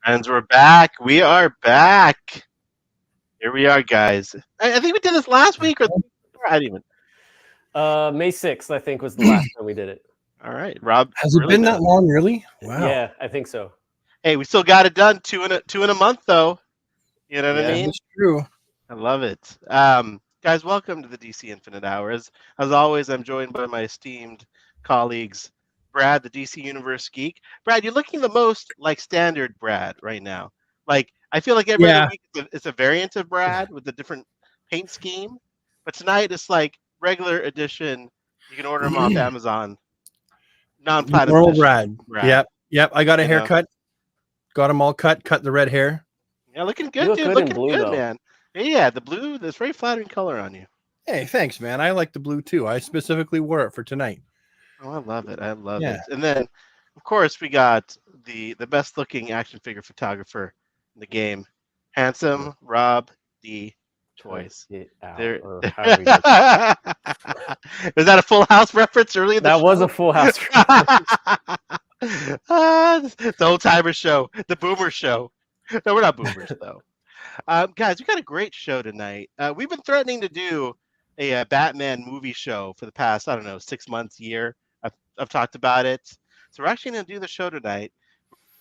And we're back. We are back. Here we are, guys. I think we did this last week or I didn't even. May 6th, I think, was the last time we did it. All right, Rob. Has it been that long, really? Wow. Yeah, I think so. Hey, we still got it done. Two in a month, though. You know what I Yeah. mean? That's true. I love it. Guys, welcome to the DC Infinite Hours. As always, I'm joined by my esteemed colleagues, Brad, the DC Universe geek. Brad, you're looking the most like standard Brad right now. Like, I feel like every other week it's a variant of Brad with a different paint scheme. But tonight it's like regular edition. You can order them off Amazon. Non-platinum Normal edition Brad. Yep. I got a haircut. Got them all cut the red hair. Yeah, looking You good, look dude. good in Looking blue, good, though. man. Yeah, the blue, that's very flattering color on you. Hey, thanks, man. I like the blue too. I specifically wore it for tonight. Oh, I love it. I love it. And then, of course, we got the best looking action figure photographer in the game, handsome Rob D. Toys. Is Was that a Full House reference earlier? That was a Full House reference. The Old Timer Show, the Boomer Show. No, we're not boomers though. Guys, we got a great show tonight. We've been threatening to do a Batman movie show for the past, I don't know, 6 months, year. I've talked about it. So we're actually going to do the show tonight.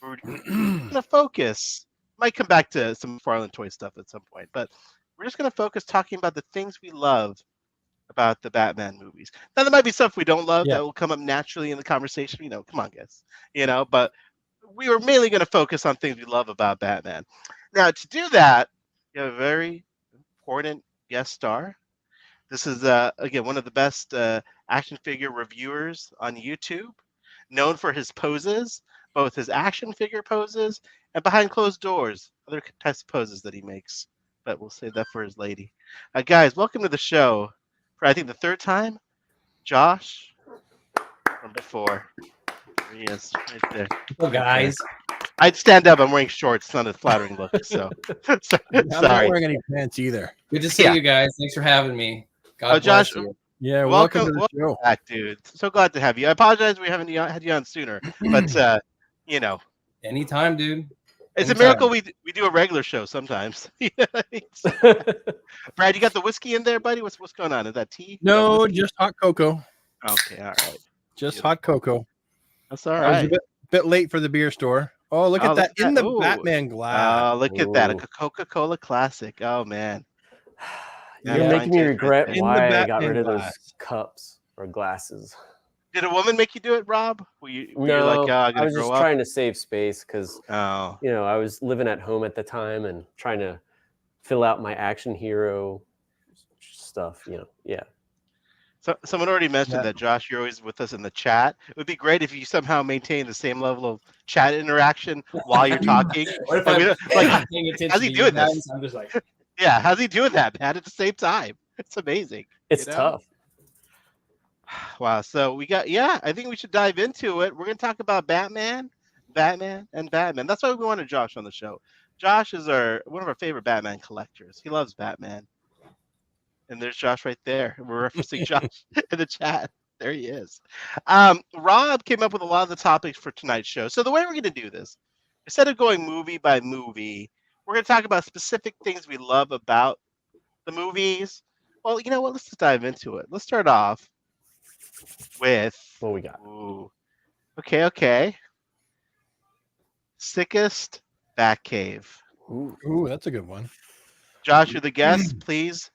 We're going to focus. Might come back to some Farland toy stuff at some point, but we're just going to focus talking about the things we love about the Batman movies. Now, there might be stuff we don't love that will come up naturally in the conversation. You know, come on, guys. You know, but we were mainly going to focus on things we love about Batman. Now, to do that, you have a very important guest star. This is, again, one of the best action figure reviewers on YouTube, known for his poses, both his action figure poses and behind closed doors, other types of poses that he makes. But we'll save that for his lady. Guys, welcome to the show. For, I think, the third time, Josh from before. There he is, right there. Hello, guys. I'd stand up. I'm wearing shorts. It's not a flattering look. So, I'm sorry. not wearing any pants either. Good to see you guys. Thanks for having me. God Josh, bless you. Yeah, welcome to the show. Back, dude. So glad to have you. I apologize we haven't had you on sooner, but you know, anytime, dude. It's a miracle we do a regular show sometimes. Brad, you got the whiskey in there, buddy? What's going on? Is that tea? No, just hot cocoa. Okay, all right. Just hot cocoa. That's all I right. was a bit late for the beer store. Oh, look at that in the Batman glass. Oh, look at that. A Coca-Cola classic. Oh, man. You're making me regret In the why I got Batman rid of those glass. cups or glasses. Did a woman make you do it, Rob? Were you No, like, I gonna was grow just up? trying to save space because, Oh, I was living at home at the time and trying to fill out my action hero stuff, yeah. so someone already mentioned that, Josh, you're always with us in the chat. It would be great if you somehow maintain the same level of chat interaction while you're talking. What if And we I'm don't- like, paying attention how's he to doing you guys? this? I'm just like, Yeah, how's he doing that, man, at the same time? It's amazing. It's You know? tough. Wow. So I think we should dive into it. We're going to talk about Batman, and Batman. That's why we wanted Josh on the show. Josh is one of our favorite Batman collectors. He loves Batman. And there's Josh right there. We're referencing Josh in the chat. There he is. Rob came up with a lot of the topics for tonight's show. So the way we're going to do this, instead of going movie by movie, we're going to talk about specific things we love about the movies. Well, you know what? Let's just dive into it. Let's start off with What we got? Ooh. Okay. Sickest Batcave. Ooh, that's a good one. Josh, you're the guest. Please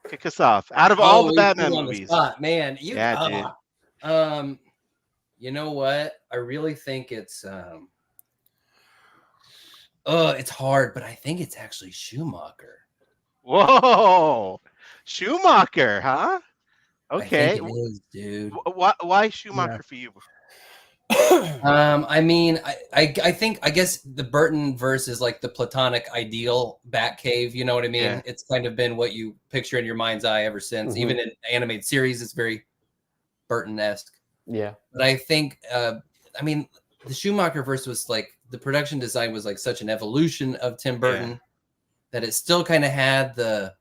kick us off. Out of all the you Batman put me on the movies. spot, man. Dude. You know what? I really think it's it's hard, but I think it's actually Schumacher. Whoa. Schumacher, huh? Okay. I think it is, dude. Why Schumacher for you? I mean, I guess the Burton versus like the platonic ideal Batcave, you know what I mean? Yeah. It's kind of been what you picture in your mind's eye ever since. Mhm. Even in animated series, it's very Burton-esque. Yeah. But I think, the Schumacher verse was like the production design was like such an evolution of Tim Burton that it still kind of had the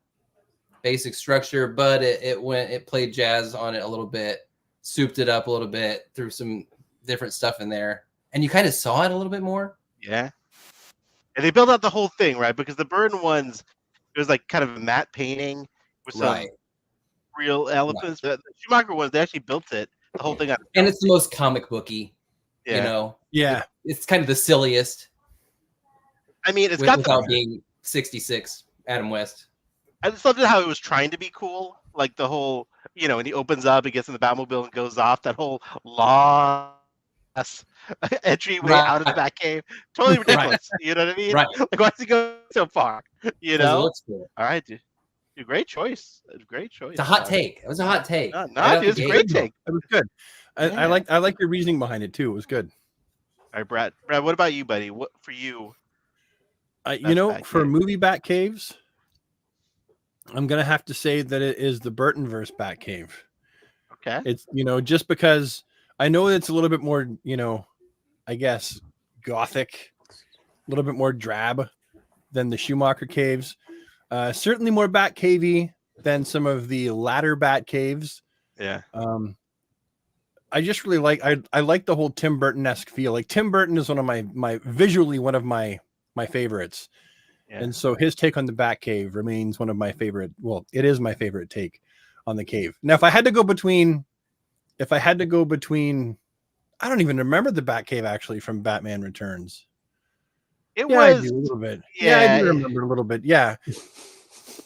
basic structure, but it played jazz on it a little bit, souped it up a little bit, threw some different stuff in there, and you kind of saw it a little bit more. Yeah. And they built out the whole thing, right? Because the Burton ones, it was like kind of a matte painting with some Right. real elements. The Schumacher ones, they actually built it, the whole thing. And it's the most comic booky, Yeah. you know. Yeah. It's kind of the silliest I mean, it's got without the. being 66 Adam West. I just loved how it was trying to be cool, like the whole, when he opens up, he gets in the Batmobile and goes off. That whole long entryway out of the Batcave, totally ridiculous. You know what I mean? Right. Like, why does he go so far? You 'Cause it know? looks cool. All right, dude. Great choice. Great choice. It's a hot take. It was a hot take. No, Right out dude, it's the a gate. great take. It was good. I like your reasoning behind it too. It was good. All right, Brad. Brad, what about you, buddy? What for you? For Batcave. movie Batcaves, I'm gonna have to say that it is the Burtonverse Batcave. Okay. It's just because I know it's a little bit more, I guess gothic, a little bit more drab than the Schumacher caves. Certainly more Batcavey than some of the latter Batcaves. Yeah. I just really like I like the whole Tim Burton-esque feel. Like Tim Burton is one of my visually one of my favorites. Yeah. And so his take on the Batcave remains one of my favorite. Well, it is my favorite take on the cave. Now, if I had to go between, I don't even remember the Batcave actually from Batman Returns. It Yeah, I was do a little bit. yeah, I do remember a little bit. Yeah.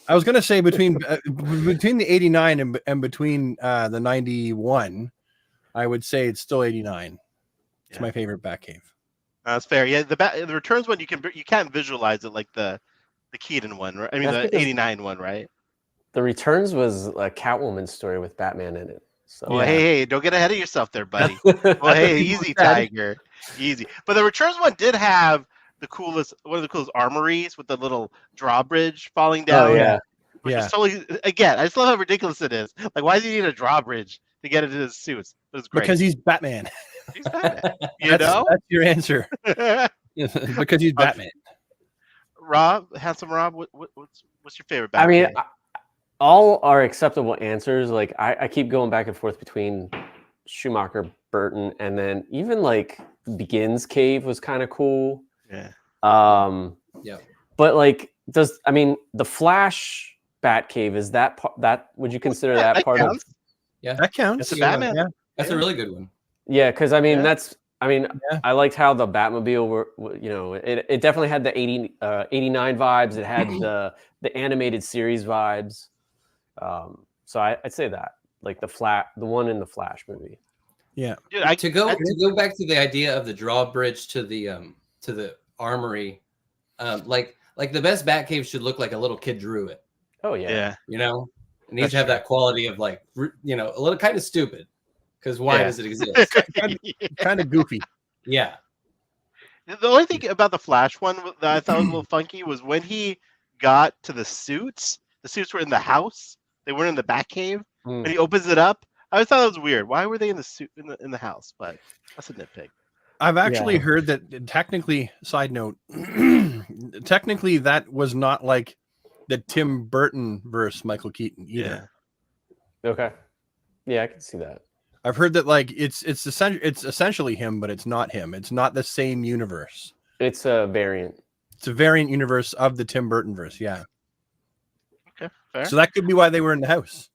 I was gonna say between the 89 and between the 91, I would say it's still 89. It's my favorite Batcave. That's fair. Yeah, the Returns one you can't visualize it like the Keaton one, right? I mean That's the because- 89 one, right? The Returns was a Catwoman story with Batman in it. So Well, hey, don't get ahead of yourself there, buddy. Well, hey, easy, Tiger, easy. But the Returns one did have one of the coolest armories with the little drawbridge falling down. Oh yeah. Which Yeah. is totally, again, I just love how ridiculous it is. Like, why does he need a drawbridge to get into his suits? It was great. Because he's Batman. He's Batman. That's your answer. Because he's Batman. Rob, handsome Rob, what's your favorite I mean, Batman? all are acceptable answers. Like I keep going back and forth between Schumacher, Burton, and then even like Begins Cave was kind of cool. Yeah. Yeah. But like, the Flash Batcave, is that would you consider Yeah, that part of? counts. That counts. It's a Batman. Yeah. That's a really good one. Yeah, because I mean Yeah. Yeah. I liked how the Batmobile it definitely had the 89 vibes. It had the animated series vibes. So I'd say that, like the one in the Flash movie. Yeah. Dude, To go back to the idea of the drawbridge to the armory, like the best Batcave should look like a little kid drew it. Oh yeah. yeah. You know, it needs That's to have true. that quality of like a little kind of stupid. Because why Yeah. does it exist? Kind of goofy. Yeah. The only thing about the Flash one that I thought was a little funky was when he got to the suits. The suits were in the house. They weren't in the Batcave. Mm. And he opens it up. I always thought it was weird. Why were they in the suit in the house? But that's a nitpick. I've actually heard that technically, side note, technically that was not like the Tim Burton versus Michael Keaton either. Okay. Yeah, I can see that. I've heard that like it's essentially him, but it's not him. It's not the same universe. It's a variant. It's a variant universe of the Tim Burton verse. Yeah. Okay, fair. So that could be why they were in the house.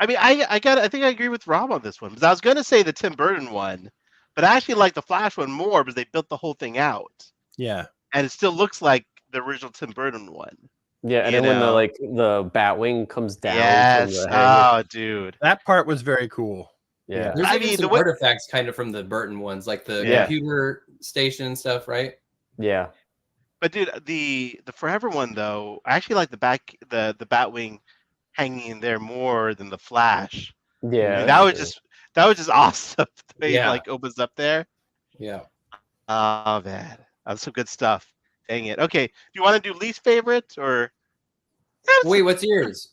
I mean, I think I agree with Rob on this one because I was gonna say the Tim Burton one, but I actually like the Flash one more because they built the whole thing out, Yeah. and it still looks like the original Tim Burton one. Yeah, and You then when know. the Batwing comes down. from Yes. the head, Oh, dude. That part was very cool. yeah. There's I even mean, some the way- artifacts kind of from the Burton ones, like the Yeah. computer station and stuff, right? Yeah. But dude, the Forever one though, I actually like the Batwing hanging in there more than the Flash. Yeah. And that was just awesome. The way Yeah. it like opens up there. Yeah. Oh man, that's some good stuff. Dang it. Okay, do you want to do least favorite or? Wait, what's yours?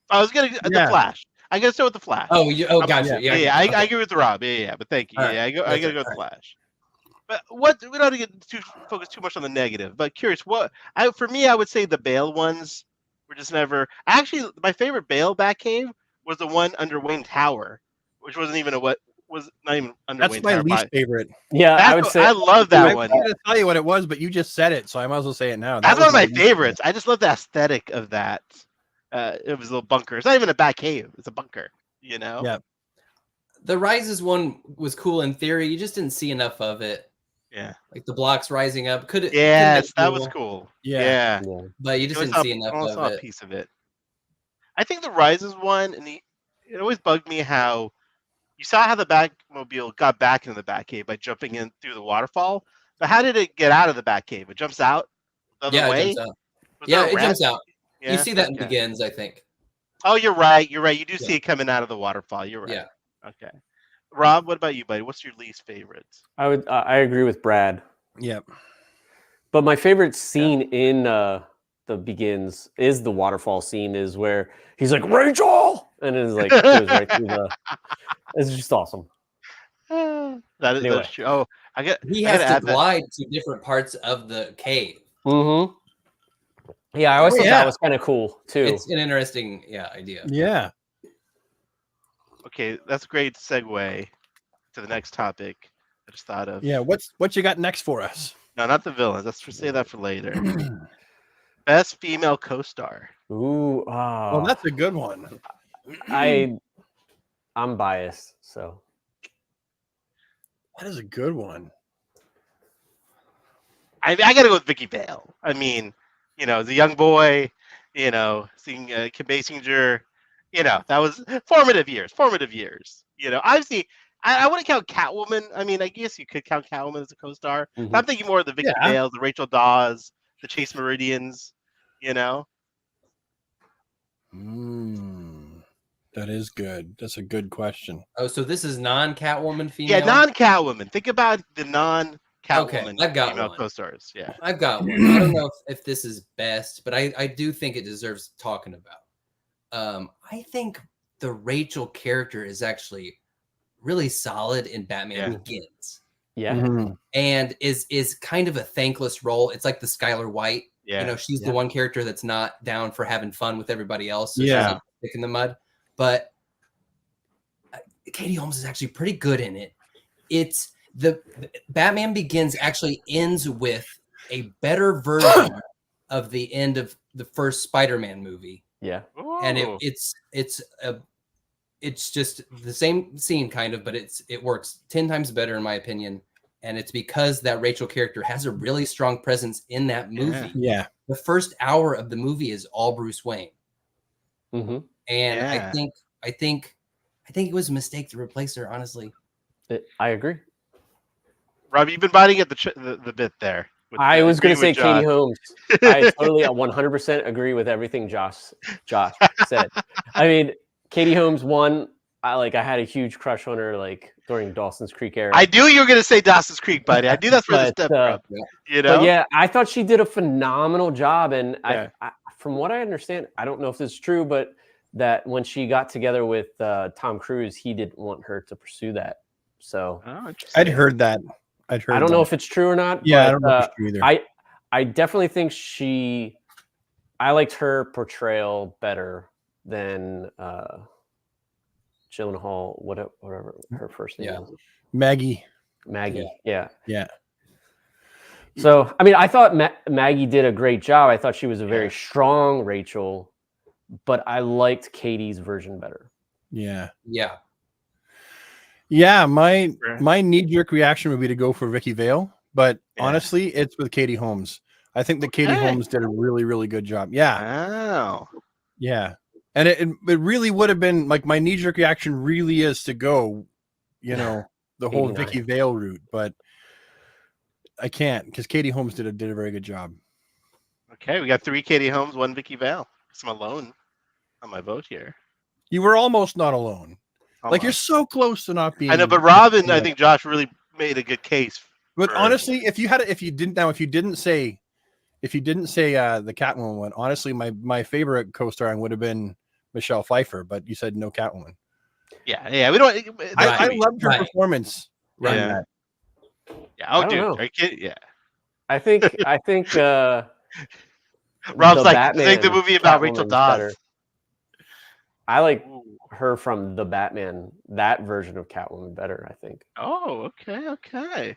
I was gonna the Yeah. Flash. I gotta start with the Flash. Gotcha. yeah. Okay. I agree with Rob. Yeah. But thank you. All right. Yeah, I That's gotta go right. with Flash. But we don't get focus too much on the negative. But curious, for me, I would say the Bale ones were just never. Actually, my favorite Bale Batcave was the one under Wayne Tower, which wasn't even was not even underway. That's my least favorite. Yeah, I would say I love I that was one. going to tell you what it was, but you just said it, so I might as well say it now. That's That one of my was least favorites. I just love the aesthetic of that. It was a little bunker. It's not even a bat cave. It's a bunker. You know. Yeah. The Rises one was cool in theory. You just didn't see enough of it. Yeah. Like the blocks rising up. Could it? Yes, that was cool. Yeah. Yeah. But you just didn't see enough I of saw a it. piece of it. I think the Rises one, and it always bugged me how you saw how the Batmobile got back into the Batcave by jumping in through the waterfall. But how did it get out of the Batcave? It jumps out the other Yeah, way. it jumps out. Was Yeah, there a it ramp? jumps out. Yeah? You see that in Okay. Begins, I think. Oh, you're right. You're right. You do Yeah. see it coming out of the waterfall. You're right. Yeah. Okay. Rob, what about you, buddy? What's your least favorite? I agree with Brad. Yep. But my favorite scene in the Begins is the waterfall scene, is where he's like, Rachel, and it's like goes right through the. It's just awesome. That is Anyway. that's true. Oh, He I has gotta to add that. glide to different parts of the cave. Mm-hmm. Yeah, I always Oh, thought yeah. that was kind of cool too. It's an interesting, idea. Yeah. Okay, that's a great segue to the next topic I just thought of. Yeah. What you got next for us? No, not the villains. Say that for later. Best female co-star. Ooh, Oh, that's a good one. I'm biased, so That is a good one. I gotta go with Vicky Vale. I mean, as a young boy, seeing Kim Basinger, that was formative years. Obviously, I wouldn't count Catwoman. I mean, I guess you could count Catwoman as a co-star. Mhm. But I'm thinking more of the Vicky Yeah. Vales, the Rachel Dawes, the Chase Meridians. That is good. That's a good question. Oh, so this is non-Catwoman female? Yeah, non-Catwoman. Think about the non-Catwoman I've got female one. co-stars. Yeah. I've got one. I don't know if this is best, but I do think it deserves talking about. I think the Rachel character is actually really solid in Batman Yeah. Begins, yeah. Mhm. and is kind of a thankless role. It's like the Skylar White. Yeah. She's Yeah. the one character that's not down for having fun with everybody else. So Yeah. she's a stick in the mud. But Katie Holmes is actually pretty good in it. It's the Batman Begins actually ends with a better version of the end of the first Spider-Man movie, Yeah. and Ooh. it's just the same scene kind of, but it works 10 times better in my opinion. And it's because that Rachel character has a really strong presence in that movie. Yeah. The first hour of the movie is all Bruce Wayne. Mm-hmm. And Yeah. I think it was a mistake to replace her, honestly. I agree. Rob, you've been biting at the bit there. I was going to say agreeing with Katie Holmes. I totally 100% agree with everything Josh said. I mean, Katie Holmes, one, I had a huge crush on her during Dawson's Creek era. I knew you were going to say Dawson's Creek, buddy. I knew that's where the But, step from. yeah. But yeah, I thought she did a phenomenal job. And Yeah. I, from what I understand, I don't know if this is true, but that when she got together with Tom Cruise, he didn't want her to pursue that. So Oh, interesting. I'd heard that. I don't know if it's true or not. Yeah, but, I don't know if it's true either. I definitely think I liked her portrayal better than Gyllenhaal, whatever her first name Yeah. is. Maggie. Maggie. Yeah. Yeah. So, I mean, I thought Maggie did a great job. I thought she was a very Yeah. strong Rachel, but I liked Katie's version better. Yeah. Yeah. Yeah. My Sure. knee-jerk reaction would be to go for Vicky Vale, but Yeah. honestly, it's with Katie Holmes. I think that Katie Okay. Holmes did a really, really good job. Yeah. Oh. Yeah. And it really would have been my knee-jerk reaction really is to go, the whole 89. Vicky Vale route, but I can't because Katie Holmes did a very good job. Okay, we got 3 Katie Holmes, 1 Vicky Vale. I'm alone on my vote here. You were almost not alone. Like you're Almost. so close to not being. I know, but Robin, I Yeah. think Josh really made a good case. But for- honestly, if you didn't say the Catwoman one, honestly, my favorite co-starring would have been Michelle Pfeiffer, but you said no Catwoman. Yeah, we don't. I Right. loved her Right. performance. Running Yeah. that. Yeah, I oh, don't dude, know. are you kidding? Yeah. I think Rob's the like, Batman think the movie about Catwoman's Rachel Dawes. better. I like Ooh. her from the Batman, that version of Catwoman better, I think. Oh, okay, okay.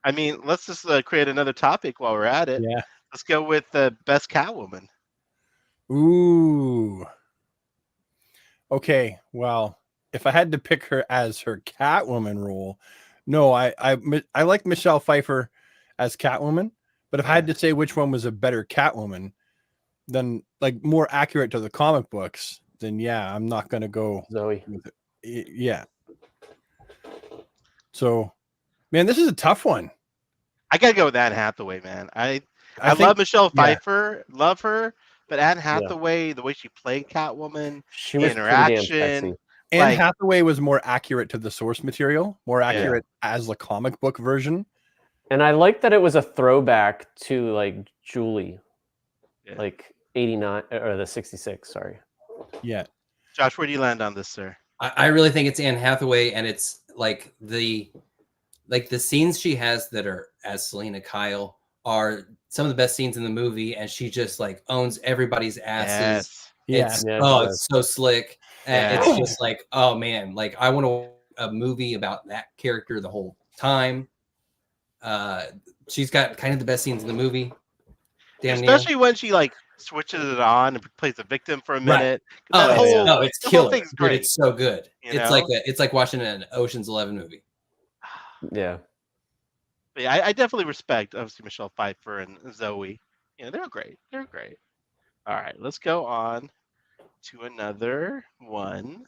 I mean, let's just create another topic while we're at it. Yeah. Let's go with the best Catwoman. Ooh. Okay. Well, if I had to pick her as her Catwoman role, no, I like Michelle Pfeiffer as Catwoman, but if I had to say which one was a better Catwoman, then like more accurate to the comic books, then yeah, I'm not gonna go Zoe. with it. Yeah. So, man, this is a tough one. I gotta go with Anne Hathaway, man. I think- love Michelle yeah. Pfeiffer, love her, but Anne Hathaway, the way she played Catwoman, She was pretty damn interaction, sexy. Anne like- Hathaway was more accurate to the source material, more accurate as the comic book version. And I like that it was a throwback to like Julie, Yeah. like 89 or the 66, sorry. Yeah. Josh, where do you land on this, sir? I really think it's Anne Hathaway, and it's like the scenes she has that are as Selena Kyle are some of the best scenes in the movie, and she just like owns everybody's asses. Yeah. It's Yeah, oh, she it's so slick. And Yeah. it's just like, oh man, like I want a movie about that character the whole time. She's got kind of the best scenes in the movie. Damn near. Especially when she like switches it on and plays the victim for a Right. minute. Oh, That whole- no, it's the whole killer. thing's Dude, great. it's so good. You It's know? like watching an Ocean's 11 movie. Yeah. But yeah, I definitely respect obviously Michelle Pfeiffer and Zoe. You know, they're great. They're great. All right, let's go on to another one.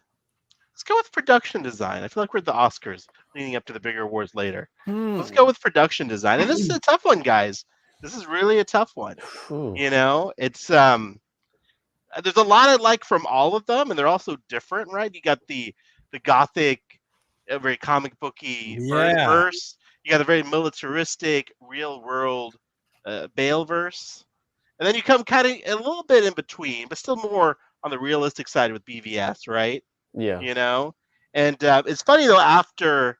Let's go with production design. I feel like we're at the Oscars leading up to the bigger awards later. Let's go with production design. And this is a tough one, guys. This is really a tough one. Ooh. You know, it's there's a lot I like from all of them, and they're also different, right? You got the gothic, very comic booky Yeah. verse. You got the very militaristic, real world Baleverse, and then you come kind of a little bit in between, but still more on the realistic side with BVS, right? Yeah. You know, and it's funny though, after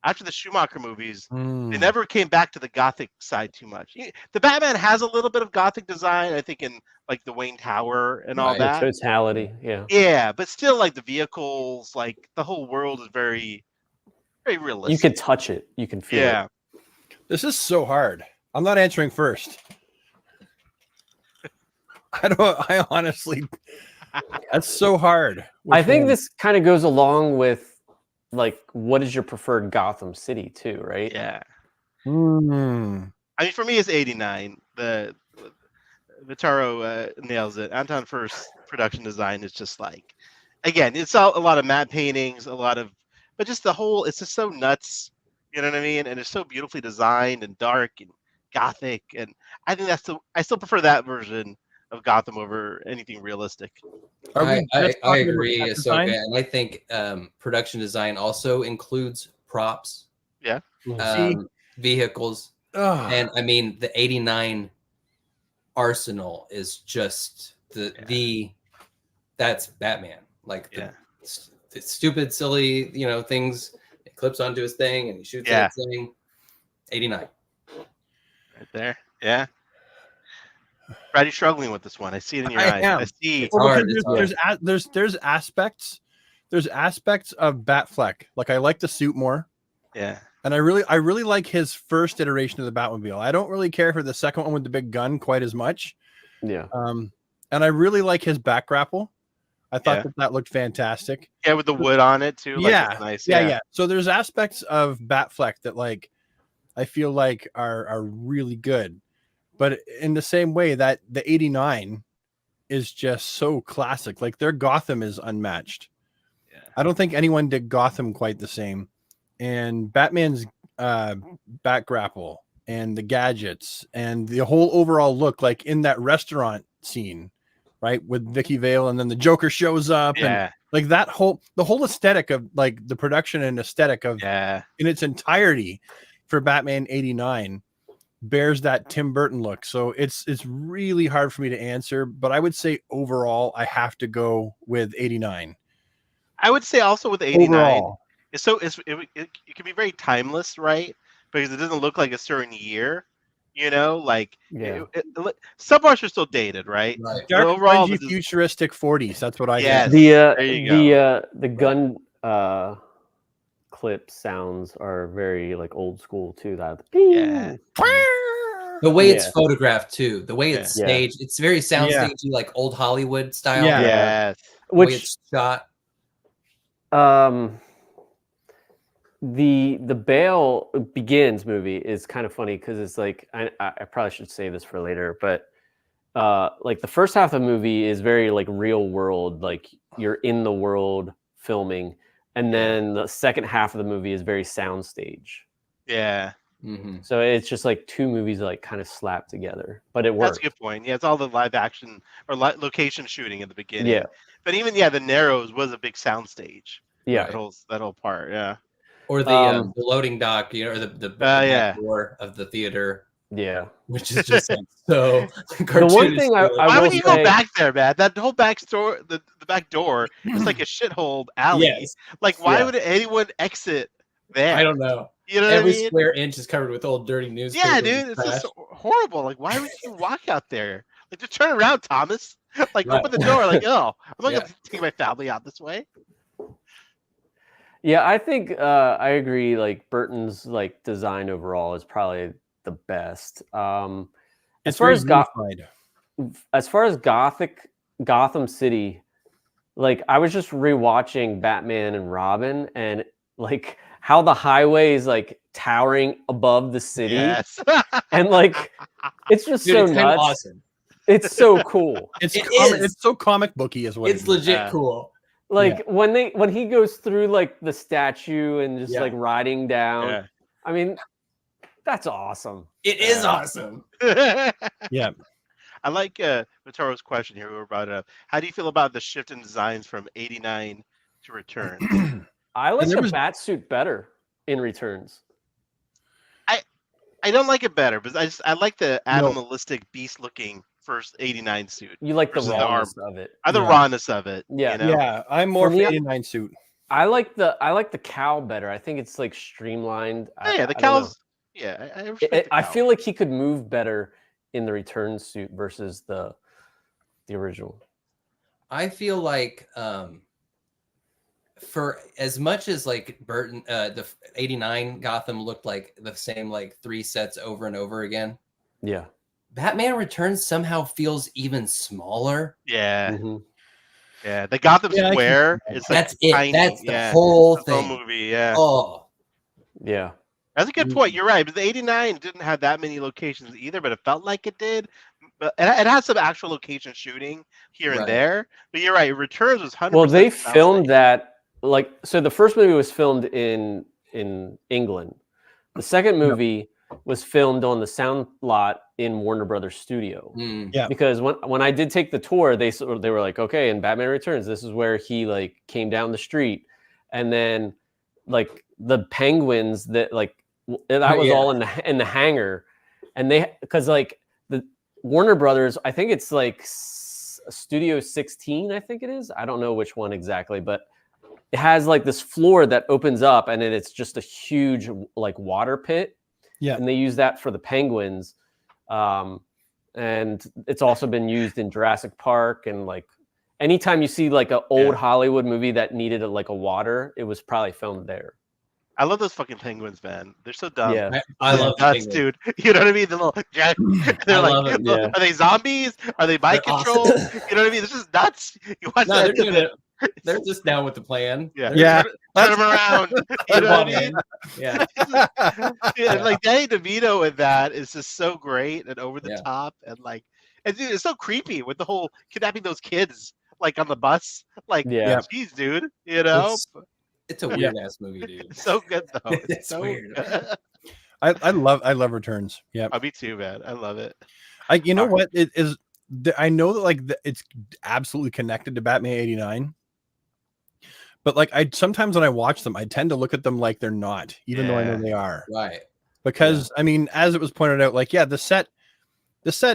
the Schumacher movies, they never came back to the gothic side too much. The Batman has a little bit of gothic design, I think, in like the Wayne Tower and all Right. The that. totality. Yeah. Yeah, but still, like the vehicles, like the whole world is very, very realistic. You can touch it. You can feel yeah. it. This is so hard. I'm not answering first. I honestly, that's so hard. I think Which this kind of goes along with like what is your preferred Gotham City too, right? Yeah. one? I mean, for me, it's 89. The Vitaro nails it. Anton First's production design is just like, again, it's a lot of matte paintings, but just the whole, it's just so nuts. You know what I mean? And it's so beautifully designed and dark and gothic. And I think I still prefer that version of Gotham over anything realistic. Are we I just talking about agree, set Ahsoka, design? and I think production design also includes props, Mhm. vehicles, Ugh. and I mean the '89 arsenal is just that's Batman. Like the stupid, silly, things. It clips onto his thing and he shoots at his thing. '89. Right there. Yeah. Bradley's struggling with this one. I see it in your I eyes. am. I see. It's hard, because it's there's aspects of Batfleck. Like I like the suit more, Yeah. and I really like his first iteration of the Batmobile. I don't really care for the second one with the big gun quite as much. Yeah. And I really like his back grapple. I thought that looked fantastic. Yeah, with the wood on it too. Like, Yeah. it's nice. Yeah. So there's aspects of Batfleck that like I feel like are really good. But in the same way that the 89 is just so classic. Like their Gotham is unmatched. Yeah. I don't think anyone did Gotham quite the same. And Batman's back grapple and the gadgets and the whole overall look, like in that restaurant scene, right? With Vicky Vale, and then the Joker shows up and Yeah. like the whole aesthetic of like the production and aesthetic of Yeah. in its entirety for Batman 89 bears that Tim Burton look. So it's really hard for me to answer, but I would say overall I have to go with 89. I would say also with 89, Overall. it can be very timeless, right? Because it doesn't look like a certain year. You know, like Yeah. some parts are still dated, right? Right. But Dark, overall, grungy, futuristic 40s. That's what I Yes. get. The there you go. the gun clip sounds are very like old school too. That Yeah. The way it's Yeah. photographed too, the way it's Yeah. staged, it's very Yeah. soundstagey, like old Hollywood style. Yeah. Yes. The way which it's shot. The Bale Begins movie is kind of funny because it's like I probably should save this for later, but like the first half of the movie is very like real world, like you're in the world filming, and Yeah. then the second half of the movie is very soundstage. Yeah. Mhm. So it's just like two movies like kind of slapped together, but it That's works. a good point. Yeah, it's all the live action or location shooting at the beginning. Yeah. But even the Narrows was a big soundstage. Yeah. That whole part. Yeah. Or the loading dock, or the back yeah. door of the theater, Yeah. which is just like so The one thing I Why will would you go say, back there, man? That whole back store, the back door is like a shithole alley. Yes. Like, why Yeah. would anyone exit there? I don't know. You know Every what I mean? square inch is covered with old dirty newspapers. Yeah, and dude, it's trash. just horrible. Like, why would you walk out there? Like, just turn around, Thomas. Like, Right. open the door. Like, oh, I'm not Yeah. gonna take my family out this way. yeah, I think I agree. Like Burton's like design overall is probably the best. As It's far very as unified. Gotham City, like I was just rewatching Batman and Robin, and like how the highway is like towering above the city, Yes. and like it's just Dude, so it's kind of nuts. awesome. It's so cool. It's It comic, is. it's so comic booky as well. It's legit Yeah. cool. Like when he goes through like the statue and just Yeah. like riding down. Yeah. I mean, that's awesome. It is awesome. Yeah. I like Vitoro's question here. We brought it up. How do you feel about the shift in designs from '89 to Return? I like there the was- Batsuit better in Returns. I don't like it better, but I like the No. animalistic beast looking first '89 suit. You like the Versus the rawness of it. The Yeah. rawness of it. Yeah. You know? Yeah, I'm more For me, for 89 suit. I like the cow better. I think it's like streamlined. Oh, yeah, the I don't know. cows. Yeah, I respect the I cow. feel like he could move better in the return suit versus the original. I feel like for as much as like Burton, the '89 Gotham looked like the same like 3 sets over and over again, Yeah. Batman Returns somehow feels even smaller. Yeah, Mhm. yeah. The Gotham Yeah, I can Square see that. is like That's it. tiny. That's the yeah. whole The whole thing. movie. Yeah, Oh, Yeah. that's a good point. You're right. But the '89 didn't have that many locations either, but it felt like it did. But it had some actual location shooting here and Right. there. But you're right. Returns was 100%. Well, they soundstage. filmed that like so. The first movie was filmed in England. The second movie was filmed on the sound lot in Warner Brothers Studio. mm, Yeah. Because when I did take the tour, they were like, okay, in Batman Returns, this is where he like came down the street, and then like the penguins that like that was Yeah. all in the hangar, and they because like the Warner Brothers, I think it's like Studio 16, I think it is. I don't know which one exactly, but it has like this floor that opens up, and then it's just a huge like water pit. Yeah. And they use that for the penguins. And it's also been used in Jurassic Park, and like anytime you see like an old Hollywood movie that needed like a water, it was probably filmed there. I love those fucking penguins, man. They're so dumb. Yeah. I love the nuts, penguin. dude. You know what I mean? The little Jack. They're I like, love 'em, yeah. are they zombies? Are they mind They're control? awesome. You know what I mean? This is nuts. You watch No, that? they're doing it. They're just down with the plan. Yeah. They're- Yeah. Turn them around. You they're know what I bought mean? in. Yeah. Yeah, and, like Danny DeVito in that is just so great and over the Yeah. top, and like, and dude, it's so creepy with the whole kidnapping those kids like on the bus. Like, Yeah. geez, dude, you know, It's a weird ass movie, dude. it's so good though. It's It's so weird. I love Returns. Yeah. Oh, me too, man. I love it. You know Alright. what? It is. I know that like it's absolutely connected to Batman '89, but like I sometimes when I watch them, I tend to look at them like they're not, even though I know Yeah. they are. Right. Because I mean, as it was pointed out, like the set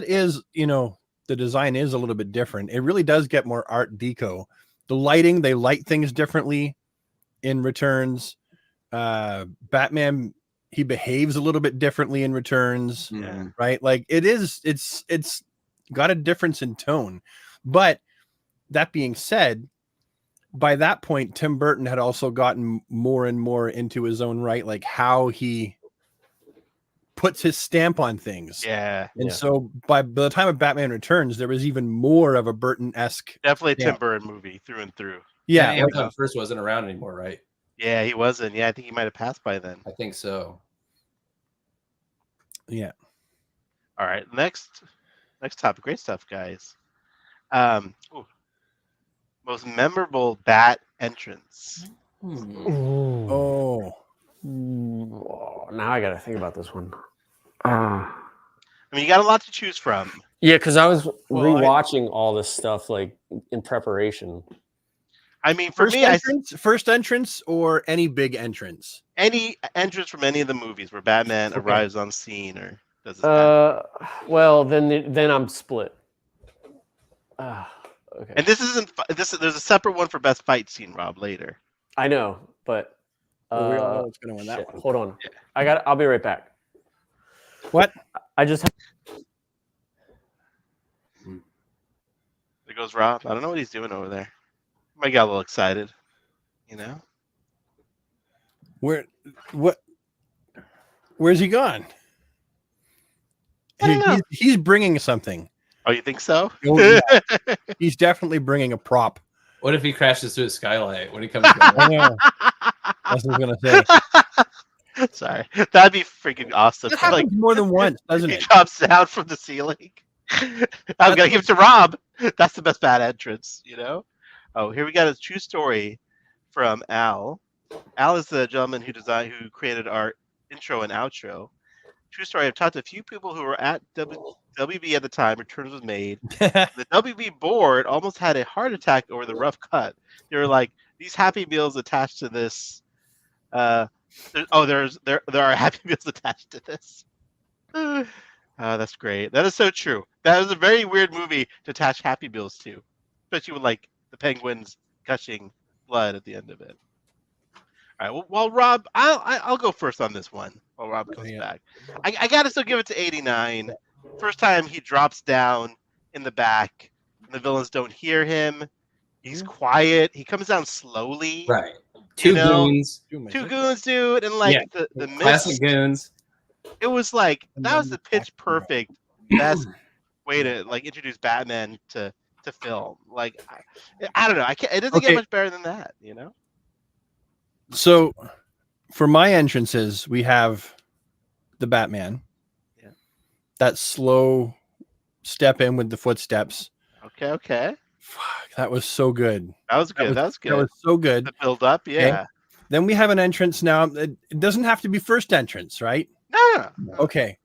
is, the design is a little bit different. It really does get more Art Deco. The lighting, they light things differently in Returns. Batman he behaves a little bit differently in Returns, Mhm. right? Like it's got a difference in tone. But that being said, by that point, Tim Burton had also gotten more and more into his own right, like how he puts his stamp on things. Yeah, And Yeah. so by the time of Batman Returns, there was even more of a Burton-esque. definitely a Tim Yeah. Burton movie through and through. Yeah, And like, Anton First wasn't around anymore, right? Yeah, he wasn't. Yeah, I think he might have passed by then. I think so. yeah. All right, next topic. Great stuff, guys. Ooh. Most memorable Bat entrance. Oh, Now I got to think about this one. I mean, you got a lot to choose from. Yeah, because I was Well, rewatching all this stuff like in preparation. I mean, for first me, first entrance or any big entrance. any entrance from any of the movies where Batman Okay. arrives on scene or does his Batman. Well, then I'm split. Okay. And this isn't. There's a separate one for best fight scene, Rob. Later. I know, but Well, we all know it's gonna win that shit, one. hold on. Yeah. I'll be right back. What? I just There goes Rob. I don't know what he's doing over there. Might get a little excited. You know. Where's he gone? I don't know. He's bringing something. Oh, you think so? Oh, yeah. He's definitely bringing a prop. What if he crashes through a skylight when he comes down? I know. That's what I was gonna say. Sorry, that'd be freaking awesome. That happens more than once, doesn't he it? drops down from the ceiling. I'm gonna give it to Rob. That's the best Bat entrance, you know. Oh, here we got a true story from Al. Al is the gentleman who created our intro and outro. True story. I've talked to a few people who were at WB at the time Returns was made. The WB board almost had a heart attack over the rough cut. They were like, these Happy Meals attached to this. There are Happy Meals attached to this. That's great. That is so true. That was a very weird movie to attach Happy Meals to, especially with like the penguins gushing blood at the end of it. All right. Well, Rob, I'll go first on this one. While Rob comes back, I gotta still give it to 89. First time he drops down in the back, and the villains don't hear him. He's quiet. He comes down slowly. Right. Two goons. Two goons, dude, and like Yeah. the Classic mist. goons. It was like that was the pitch perfect best way to like introduce Batman to film. Like I don't know. It doesn't get much better than that, you know. So, for my entrances, we have the Batman. Yeah. That slow step in with the footsteps. Okay. Fuck, that was so good. That was good. That was good. That was so good. The build up, yeah. Then we have an entrance now. It doesn't have to be first entrance, right? No. Okay.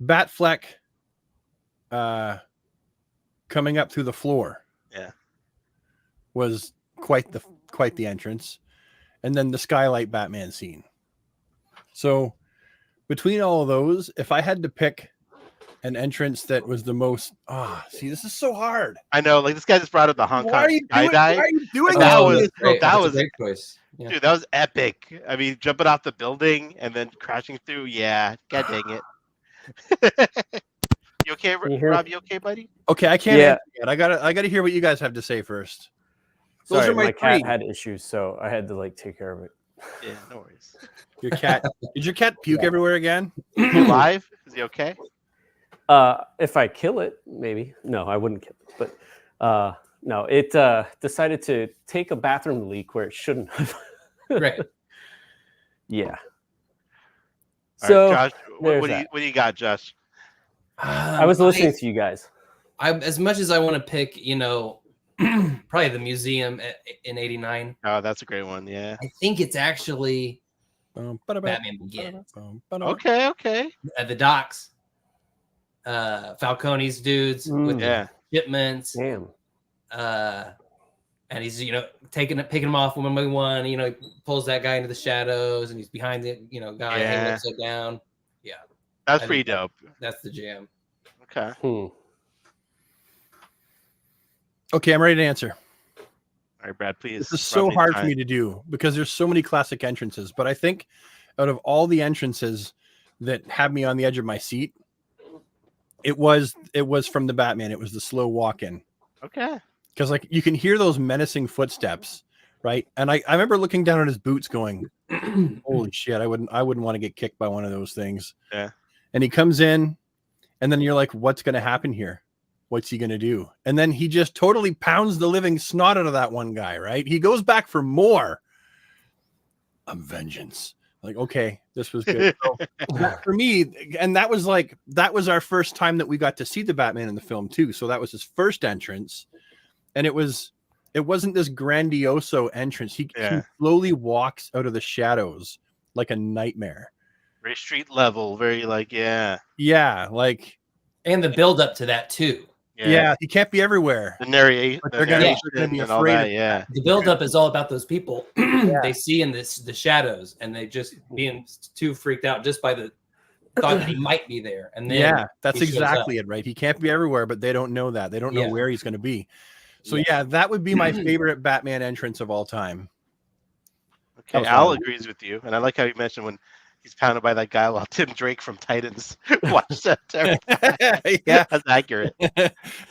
Batfleck coming up through the floor. Yeah. Was quite the entrance. And then the skylight Batman scene. So between all of those, if I had to pick an entrance that was the most see, this is so hard. I know, like this guy just brought up the Hong Why Kong are you doing That this? was great. that That's was a great choice. Yeah. dude, that was epic. I mean, jumping off the building and then crashing through. Yeah, god dang it. You okay, Can you hear Rob? me? You okay, buddy? Okay, I can't Yeah. answer yet. I gotta hear what you guys have to say first. Those Sorry, are my my cat three. had issues, so I had to like take care of it. Yeah, no worries. Your cat. Did your cat puke everywhere again? Is he alive? Is he okay? If I kill it, maybe. No, I wouldn't kill it. But no, it decided to take a bathroom leak where it shouldn't have. Right. Yeah. All So right, Josh, there's what that. do you got, Josh? I was listening to you guys. I as much as I want to pick, probably the museum in '89. Oh, that's a great one. Yeah. I think it's actually Batman Begins Okay. at the docks. Falcone's dudes with Yeah. the shipments. Damn. And he's picking them off one by one. He pulls that guy into the shadows, and he's behind the guy hanging upside down. That's I pretty think dope. That's the jam. Okay. Okay, I'm ready to answer. All right, Brad, please. This is so hard for me to do because there's so many classic entrances, but I think out of all the entrances that had me on the edge of my seat, it was from the Batman. It was the slow walk in. Okay. Because like you can hear those menacing footsteps, right? And I remember looking down at his boots going, holy shit, I wouldn't want to get kicked by one of those things. Yeah. And he comes in, and then you're like, what's gonna happen here? What's he gonna do? And then he just totally pounds the living snot out of that one guy, right? He goes back for more. I'm vengeance. Like, okay, this was good. So, that, for me, and that was our first time that we got to see the Batman in the film too. So that was his first entrance, and it wasn't this grandioso entrance. He slowly walks out of the shadows like a nightmare. Very street level, very like like, and the build up to that too. Yeah, he can't be everywhere. The narration, they're gonna be and all afraid that. of The build up is all about those people they see in the shadows, and they just being too freaked out just by the thought that he might be there. And then that's exactly it, right? He can't be everywhere, but they don't know that. They don't know where he's going to be. So that would be my favorite Batman entrance of all time. Okay, Al agrees with you, and I like how you mentioned when he's pounded by that guy while Tim Drake from Titans watched that. That's accurate.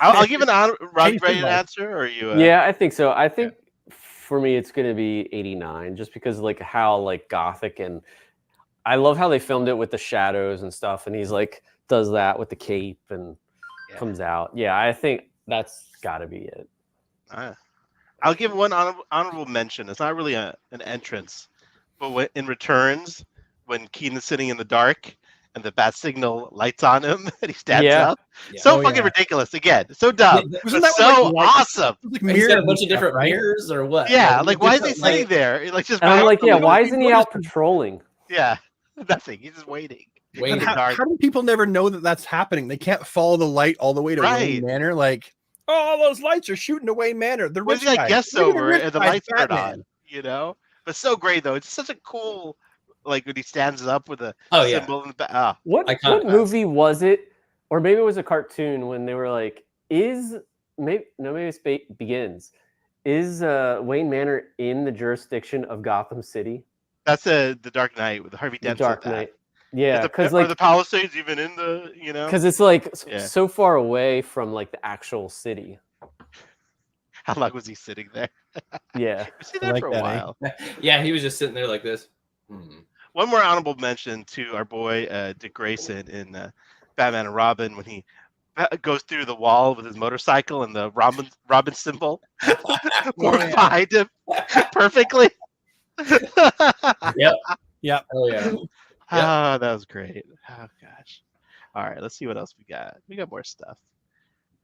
I'll give an Rob, ready to answer, or are you? Yeah, I think so. I think for me it's going to be 89, just because like how like gothic, and I love how they filmed it with the shadows and stuff, and he's like does that with the cape and comes out. Yeah, I think that's got to be it. I'll give one honorable mention. It's not really an entrance, but in Returns, when Keaton's sitting in the dark and the bat signal lights on him and he stands up. So fucking ridiculous. Again, so dumb. But so awesome. He's got a bunch of different mirrors or what? Yeah, like why is he sitting there? Like just. And I'm like, why isn't he out patrolling? Yeah, nothing. He's just waiting. How do people never know that that's happening? They can't follow the light all the way to Wayne Manor. Like, oh, those lights are shooting away Manor. The rich guy. Guests over and the lights turn on. You know, but so great though. It's such a cool. Like when he stands up with a symbol in the back. What movie was it? Or maybe it was a cartoon when they were like, maybe it Begins. Is Wayne Manor in the jurisdiction of Gotham City? That's the Dark Knight with Harvey Dent. Dark Knight. Yeah, because like the Palisades even in the because it's like so far away from like the actual city. How long was he sitting there? Yeah, was he there for a while? Yeah, he was just sitting there like this. One more honorable mention to our boy Dick Grayson in Batman and Robin when he goes through the wall with his motorcycle and the Robin symbol behind him perfectly. Yep. Oh yeah. Oh, that was great. Oh gosh. All right, let's see what else we got. We got more stuff.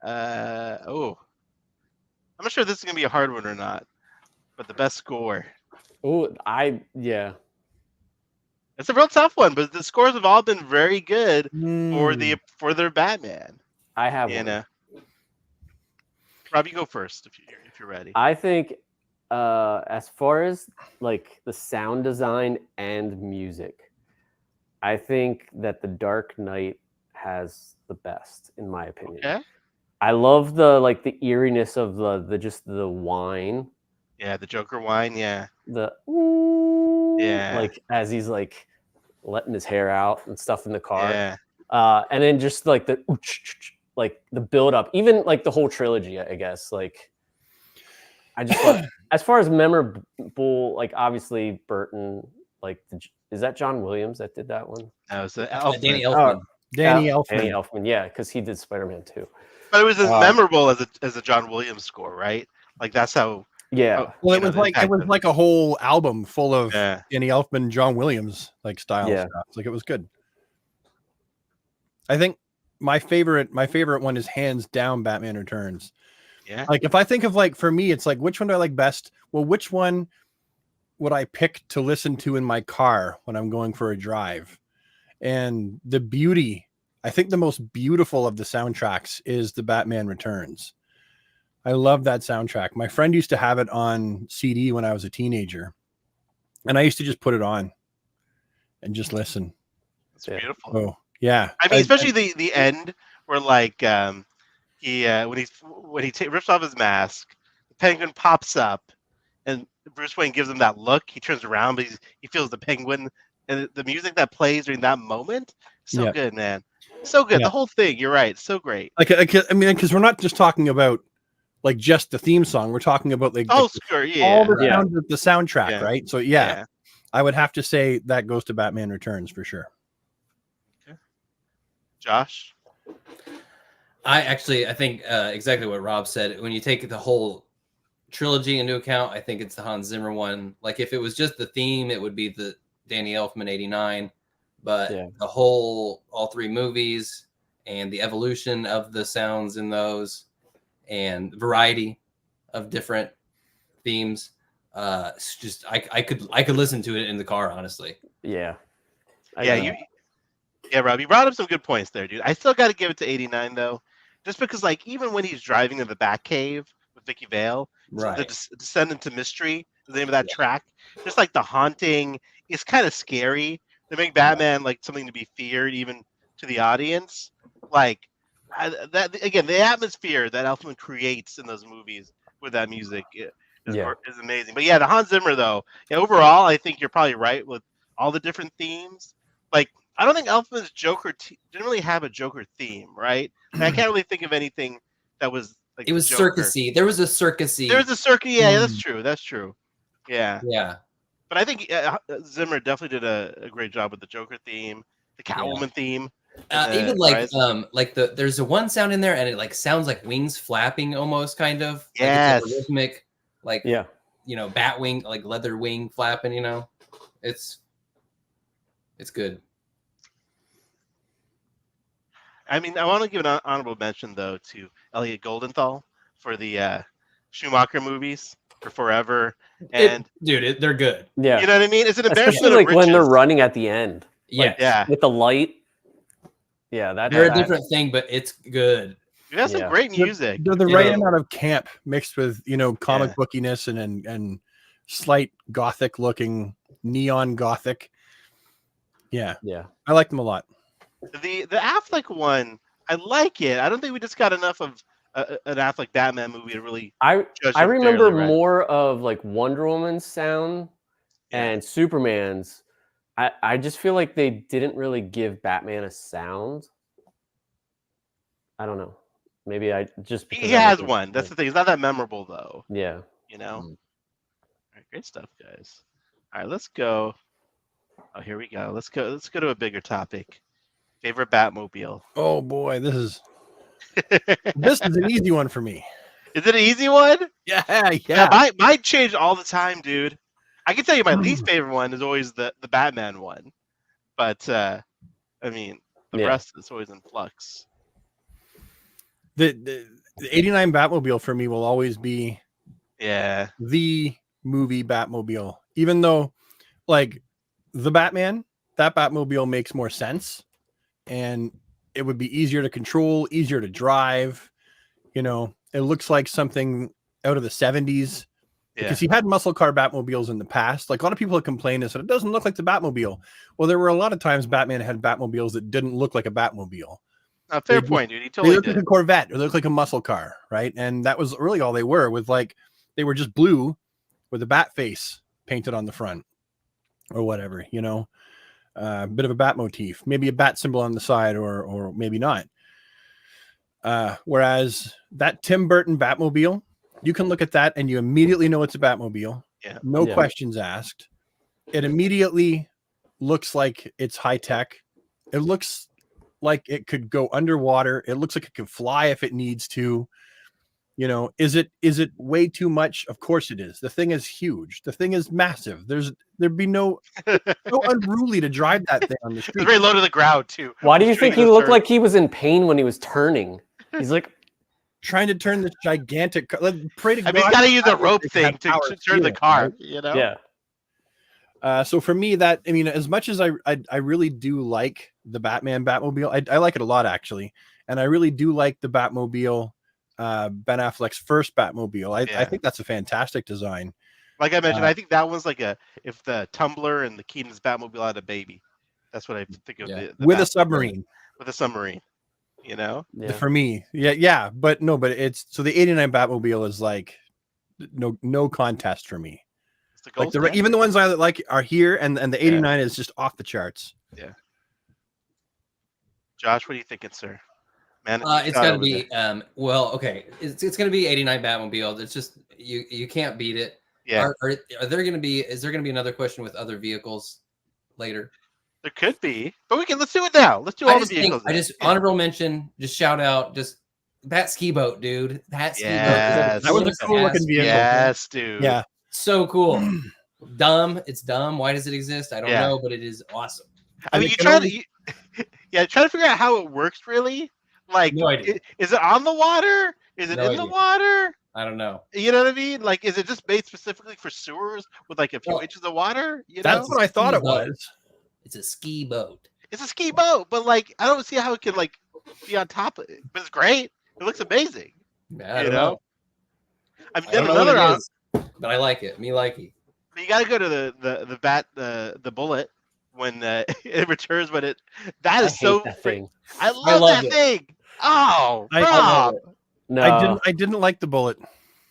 I'm not sure if this is gonna be a hard one or not, but the best score. It's a real tough one, but the scores have all been very good for their Batman. I have one. Rob, you go first if you're ready. I think as far as like the sound design and music, I think that The Dark Knight has the best, in my opinion. Okay. I love the eeriness of the whine. Yeah, the Joker whine. Yeah. Like as he's like letting his hair out and stuff in the car. Yeah. And then just like the build up, even like the whole trilogy, I guess. Like I just love, as far as memorable, like obviously Burton, like is that John Williams that did that one? That was Danny Elfman. Danny Elfman, yeah, because he did Spider-Man too. But it was as memorable as a John Williams score, right? Like that's how. Yeah. Well, it was like a whole album full of Danny Elfman, John Williams like style stuff. Like it was good. I think my favorite one is hands down Batman Returns. Yeah. Like if I think of like, for me, it's like, which one do I like best? Well, which one would I pick to listen to in my car when I'm going for a drive? And the beauty, I think the most beautiful of the soundtracks is the Batman Returns. I love that soundtrack. My friend used to have it on CD when I was a teenager, and I used to just put it on and just listen. It's beautiful. Oh yeah. I mean, especially the end where like when he rips off his mask, the Penguin pops up, and Bruce Wayne gives him that look. He turns around, but he feels the Penguin and the music that plays during that moment, so Yeah. good, man. So good. Yeah. The whole thing. You're right. So great. Like I mean, because we're not just talking about like just the theme song. We're talking about like Oh, sure. Yeah. all the Yeah. sounds of the soundtrack, Yeah. right? So yeah, I would have to say that goes to Batman Returns for sure. Josh. I think exactly what Rob said. When you take the whole trilogy into account, I think it's the Hans Zimmer one. Like if it was just the theme, it would be the Danny Elfman 89. But the whole, all three movies and the evolution of the sounds in those and variety of different themes, it's just I could listen to it in the car, honestly. Yeah. Rob, you brought up some good points there, dude. I still got to give it to 89 though, just because like even when he's driving to the Batcave with Vicky Vale, Right. the Descendant to Mystery, the name of that track, just like the haunting, it's kind of scary. They make Batman like something to be feared, even to the audience. Like that again, the atmosphere that Elfman creates in those movies with that music is amazing. But yeah, the Hans Zimmer though, overall, I think you're probably right with all the different themes. Like I don't think Elfman's Joker didn't really have a Joker theme, right? And I can't really think of anything that was like it was Joker. circusy. There was a circusy. There was a circus. Yeah, that's true. That's true. Yeah. Yeah. But I think Zimmer definitely did a great job with the Joker theme, the Catwoman theme. Even like there's a one sound in there and it like sounds like wings flapping almost kind of. Yes. Like it's like a rhythmic, like Yeah. bat wing, like leather wing flapping, It's good. I mean, I want to give an honorable mention though to Elliot Goldenthal for the Schumacher movies for Forever, and they're good. Yeah. you know what I mean? It's an Especially embarrassment like of when they're riches. running at the end. Yeah. Yeah. With the light. Yeah, They're a different thing, but it's good. You have some great music. They're the right amount of camp mixed with comic bookiness and slight gothic looking, neon gothic. Yeah. I like them a lot. The Affleck one, I like it. I don't think we just got enough of an Affleck Batman movie to really. I judge him remember fairly, right? more of like Wonder Woman's sound and Superman's. I just feel like they didn't really give Batman a sound. I don't know. Maybe I just He has one. That's the thing. It's not that memorable though. Yeah. All right, great stuff, guys. All right, let's go. Oh, here we go. Let's go to a bigger topic. Favorite Batmobile. Oh boy, this is an easy one for me. Is it an easy one? Yeah. Mine change all the time, dude. I can tell you my least favorite one is always the Batman one, but I mean the rest is always in flux. The 89 Batmobile for me will always be the movie Batmobile, even though like the Batman, that Batmobile makes more sense and it would be easier to control, easier to drive. It looks like something out of the 70s because he had muscle car Batmobiles in the past. Like a lot of people have complained and said it doesn't look like the Batmobile. Well, there were a lot of times Batman had Batmobiles that didn't look like a Batmobile. Fair point, dude. He totally looked like a Corvette or they looked like a muscle car, right? And that was really all they were. They were just blue with a bat face painted on the front or whatever. A bit of a bat motif, maybe a bat symbol on the side or maybe not. Whereas that Tim Burton Batmobile, you can look at that and you immediately know it's a Batmobile. No questions asked. It immediately looks like it's high tech. It looks like it could go underwater. It looks like it could fly if it needs to. Is it way too much? Of course it is. The thing is huge. The thing is massive. There'd be no unruly to drive that thing on the street. It's very low to the ground too. Why do you think he looked like he was in pain when he was turning? He's like trying to turn this gigantic. Pray to God. He's got to use a rope thing to turn the car. Yeah. So for me, as much as I really do like the Batman Batmobile, I like it a lot actually, and I really do like the Batmobile, Ben Affleck's first Batmobile. I think that's a fantastic design. Like I mentioned, I think that was like if the Tumbler and the Keaton's Batmobile had a baby. That's what I think of the with a submarine. With a submarine, For me, but it's so the 89 Batmobile is like no contest for me. It's the gold Like the standard. even the ones I like are here, and the 89 is just off the charts. Josh, what are you thinking, sir? Man, It's got to be well, okay. It's going to be 89 Batmobile. It's just you can't beat it. Yeah, Are there going to be? Is there going to be another question with other vehicles later? there could be, but let's do it now. Let's do all the vehicles. I just honorable mention. Just shout out. Just that ski boat, dude. That ski boat. Yes. That was a cool looking vehicle. Yes, dude. Yeah. So cool. Dumb. It's dumb. Why does it exist? I don't Yeah. know, but it is awesome. I mean, it you can try only- to, try to figure out how it works. Really, like, No idea. is it on the water? Is it No in the idea. water? I don't know. You know what I mean? Like, is it just made specifically for sewers with like a few Well, inches of water? You That's know, what I thought it Ski boat. was. It's a ski boat. it's a ski boat, but like, I don't see how it can like be on top of it. But it's great. It looks amazing. I You don't know? know. I mean, I don't know another what on. it is, but I like it. Me likey. You got to go to the bullet when it returns. But that I is so. hate that thing. I love love that it. thing. Oh, I Rob. love No, I didn't like the bullet.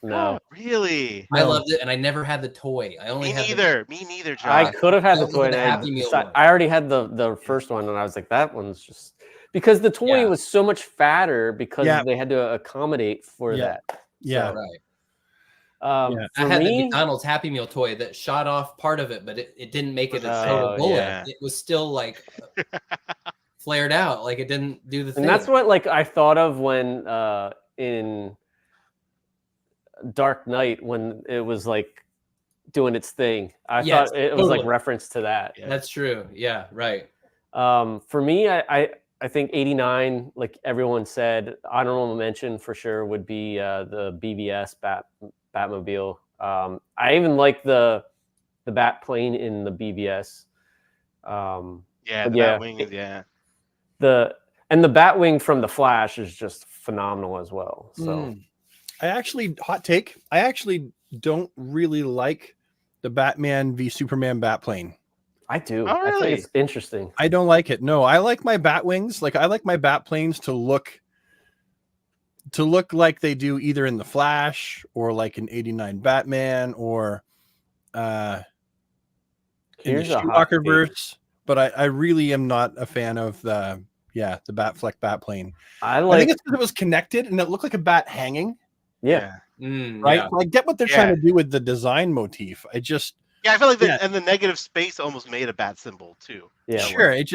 no. Really? I No. loved it, and I never had the toy. I only Me had neither. Me neither, Josh. I could have had the That toy. was the And Happy Meal one. I already had the first one, and I was like, that one's just because the toy Yeah. was so much fatter because Yeah. they had to accommodate for Yeah. that. Yeah. right. Yeah. For I had the me, McDonald's Happy Meal toy that shot off part of it, but it didn't make it a Oh, total bullet. yeah. It was still like flared out, like it didn't do the thing. and that's what like I thought of when in Dark Knight when it was like doing its thing. I Yes, thought it was like totally. reference to that. Yeah. That's true. Yeah, right. For me, I think 89, like everyone said, honorable mention for sure would be the BVS Batmobile. I even like the Bat plane in the BVS. Yeah, But the yeah, Batwing is the Batwing from the Flash is just phenomenal as well. So Mm. I actually hot take. I actually don't really like the Batman v Superman Batplane. I do. Oh, I really? think it's interesting. I don't like it. No, I like my Batwings. Like I like my Batplanes to look like they do either in the Flash or like an 89 Batman or in the Here's a hot Schumacher take. verse. But I really am not a fan of the Batfleck Batplane. I I like. think it's because it was connected and it looked like a bat hanging, Yeah. right? Yeah. I get what they're trying to do with the design motif. I just Yeah, I feel like Yeah. and the negative space almost made a bat symbol too. Yeah. sure it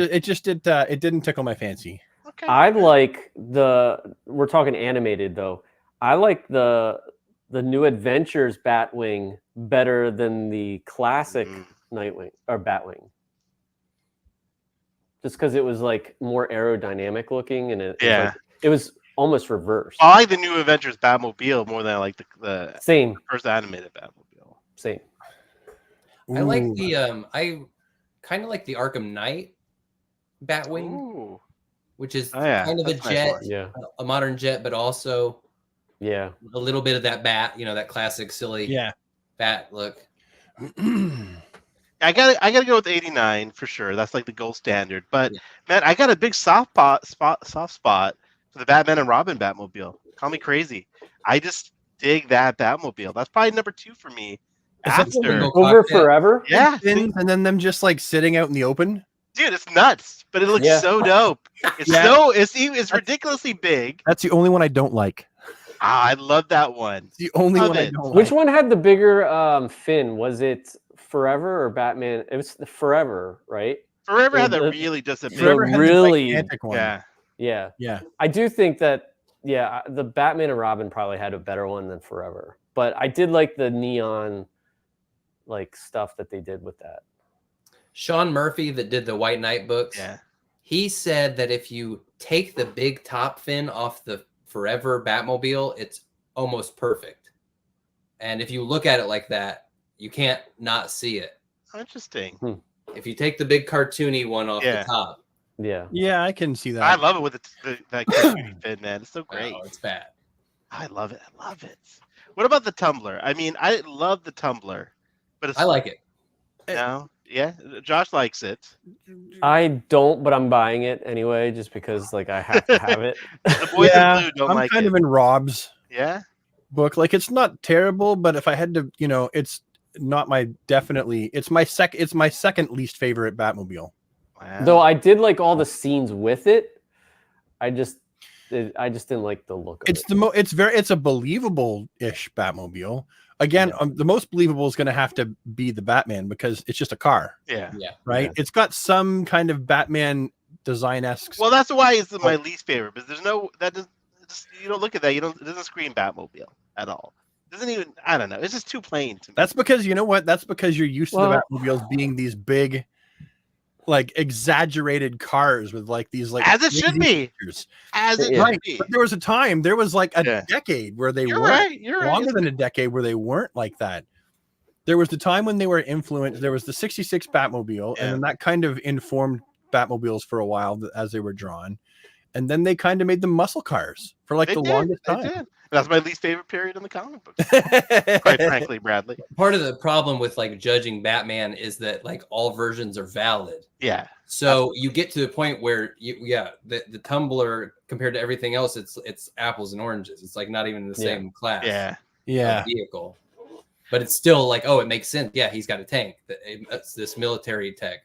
didn't tickle my fancy. Okay. I like we're talking animated though. I like the new Adventures Batwing better than the classic Mm. Nightwing or Batwing. Just because it was like more aerodynamic looking and Yeah. it was almost reversed. I like the new Avengers Batmobile more than I like the Same, first animated Batmobile. same. I like Ooh. the I kind of like the Arkham Knight Batwing, Ooh. which is Oh, yeah, kind of a that's a nice jet, one. Yeah, a modern jet, but also yeah. a little bit of that bat, that classic silly Yeah. bat look. I gotta go with 89 for sure. That's like the gold standard. But Yeah. man, I got a big soft spot for the Batman and Robin Batmobile. Call me crazy. I just dig that Batmobile. That's probably number 2 for me. Is that the After, single- Over cockpit. forever. yeah, Fins and then them just like sitting out in the open. dude, it's nuts, but it looks Yeah. so dope. It's Yeah. it's ridiculously big. That's the only one I don't like. I love that one. It's the only Love one I it. don't Which like. one had the bigger fin? Was it Forever or Batman? It was the Forever, right? Forever had The- that really just a big. Forever had the really- gigantic one. Yeah, Yeah. Yeah. I do think that, yeah, the Batman and Robin probably had a better one than Forever. But I did like the neon like stuff that they did with that. Sean Murphy that did the White Knight books. yeah. He said that if you take the big top fin off the Forever Batmobile, it's almost perfect. And if you look at it like that, you can't not see it. Interesting. If you take the big cartoony one off Yeah. the top, Yeah. Yeah, I can see that. I love it with that cartoony fin, man. It's so great. oh, it's bad. I love it. I love it. What about the tumbler? I mean, I love the tumbler, but it's I like it. no, yeah. Josh likes it. I don't, but I'm buying it anyway, just because like I have to have it. The boys Yeah, in blue don't I'm like kind it. of in Rob's Yeah, book. Like it's not terrible, but if I had to, not my definitely. It's my second least favorite Batmobile. Wow. Though I did like all the scenes with it. I just didn't like the look of It's it. it's a believable-ish Batmobile. Again, the most believable is going to have to be the Batman because it's just a car, yeah. right? Yeah. It's got some kind of Batman design-esque. Well, that's why it's my least favorite. Because there's no you don't look at that. It doesn't scream Batmobile at all. It doesn't even. I don't know. It's just too plain to me. That's because you know what? That's because you're used to the Batmobiles being these big, like exaggerated cars with like these like as it should be. features. As it Right. should be. But there was a time, there was like a decade where they You're weren't right. You're right. longer than a decade where they weren't like that. There was the time when they were influenced. There was the 66 Batmobile, and then that kind of informed Batmobiles for a while as they were drawn. And then they kind of made them muscle cars for like They the did, longest they time. did. That's my least favorite period in the comic books. Quite frankly, Bradley. Part of the problem with like judging Batman is that like all versions are valid. Yeah. So you get to the point where the Tumbler compared to everything else, it's apples and oranges. It's like not even in the same class. Yeah. Of vehicle. But it's still like, oh, it makes sense. Yeah, he's got a tank. It's this military tech,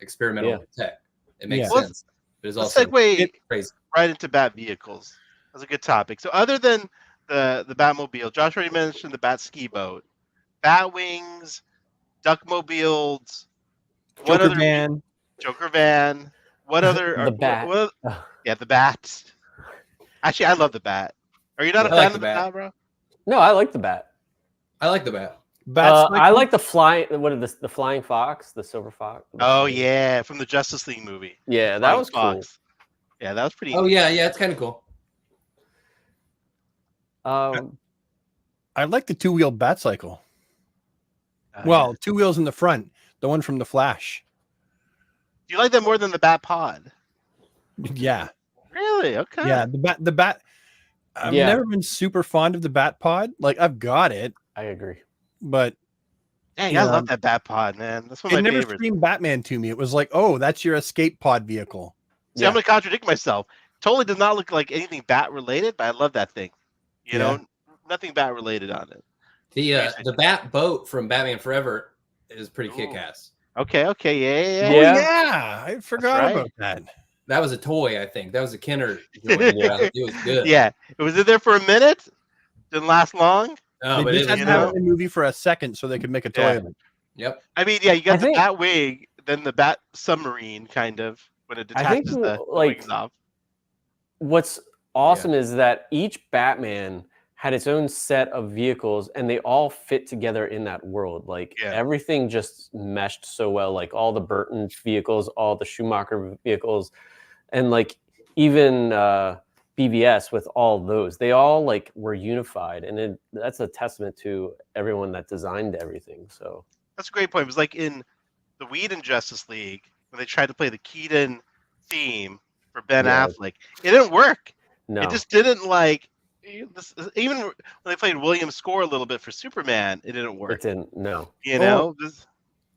experimental tech. It makes sense. But it's Let's also segue crazy. right into Bat vehicles. That's a good topic. So other than the Batmobile, Josh already mentioned the Bat ski boat, Batwings, Duckmobiles, Joker van. Joker van. What other? The Bat. The Bat. Actually, I love the Bat. Are you not a fan of the Bat, bro? No, I like the Bat. I like the Bat. I like the flying. What is the Flying Fox? The Silver Fox. Oh yeah, from the Justice League movie. Yeah, that was Flying cool. Fox. Yeah, that was pretty. Oh yeah, it's kind of cool. I like the two-wheeled Batcycle. Yeah. Two wheels in the front, the one from the Flash. Do you like that more than the Bat Pod? Yeah. Really? Okay. Yeah, the bat. I've never been super fond of the Bat Pod. Like I've got it, I agree. but Dang, I love that Bat Pod, man. That's one of it my never favorites. screamed Batman to me. It was like, oh, that's your escape pod vehicle. See, I'm gonna contradict myself. Totally does not look like anything Bat related, but I love that thing. You know, nothing Bat related on it. The Bat boat from Batman Forever is pretty kick-ass. Okay, yeah. Oh, yeah. I forgot about that. That was a toy, I think. That was a Kenner joint. It was good. Yeah, it was in there for a minute. Didn't last long. Oh, They but just it had was to have it good. in the movie for a second so they could make a toy Yeah. of it. Yep. I mean, yeah, you got I the think- Bat wig, then the Bat submarine, kind of when it I think, detaches the like, wings off. What's awesome is that each Batman had its own set of vehicles and they all fit together in that world. Like everything just meshed so well, like all the Burton vehicles, all the Schumacher vehicles, and like even BBS with all those, they all like were unified. And that's a testament to everyone that designed everything. So That's a great point. It was like in the Whedon Justice League when they tried to play the Keaton theme for Ben Affleck. It didn't work. no, It just didn't like. Even when they played Williams' score a little bit for Superman, it didn't work. it didn't. No, You know,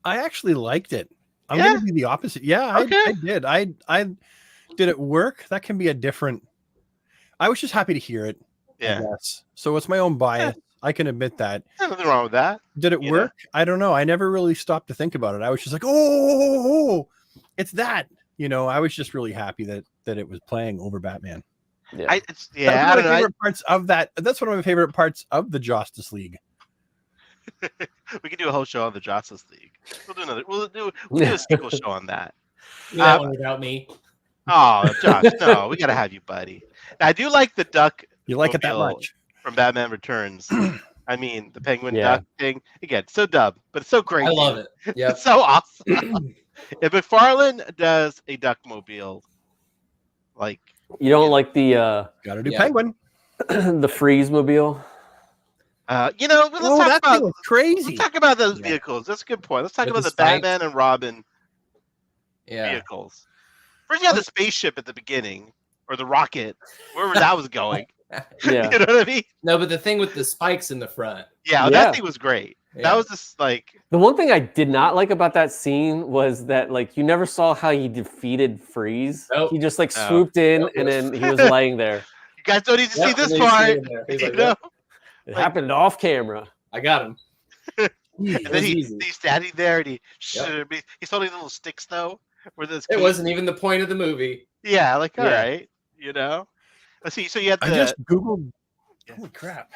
I actually liked it. I'm Yeah? going to be the opposite. Yeah, Okay. I did. I did it work? That can be a different. I was just happy to hear it. yeah, Yes. So it's my own bias. I can admit that. nothing wrong with that. Did it You know? work? I don't know. I never really stopped to think about it. I was just like, oh, it's that. You know, I was just really happy that it was playing over Batman. yeah. I That's don't one of my know. favorite parts of that. That's one of my favorite parts of the Justice League. We could do a whole show on the Justice League. We'll do another. We'll do a sequel show on that. That one without me. Oh, Josh, no, we gotta have you, buddy. Now, I do like the duck You like it that Mobile much? from Batman Returns. I mean, the penguin Yeah. duck thing. Again, so dumb, but it's so great. I love it. Yep. It's so awesome. If McFarlane does a Duckmobile, like You don't like the Got to do Yeah. Penguin. the Freeze mobile? you know, let's Oh, talk that thing about was crazy. let's talk about those Yeah. vehicles. That's a good point. Let's talk With about the the spikes. Batman and Robin Yeah. vehicles. First, you had the spaceship at the beginning, or the rocket, wherever that was going. Yeah. You know what I mean? No, but the thing with the spikes in the front. Yeah, Yeah. that thing was great. Yeah. That was just like, The one thing I did not like about that scene was that like you never saw how he defeated Freeze. Nope. He just like No. swooped in Nope. and then he was laying there. you guys don't need to see Yep, this and then you see part. him there. He's You like, know? "Yep, It happened off camera. I got him. And It then was easy. he's standing there and Yep. he's holding little sticks though. Where this It wasn't even the point of the movie. Yeah, like all Yeah. right, you know. Let's see. So you had I just Googled. Holy crap!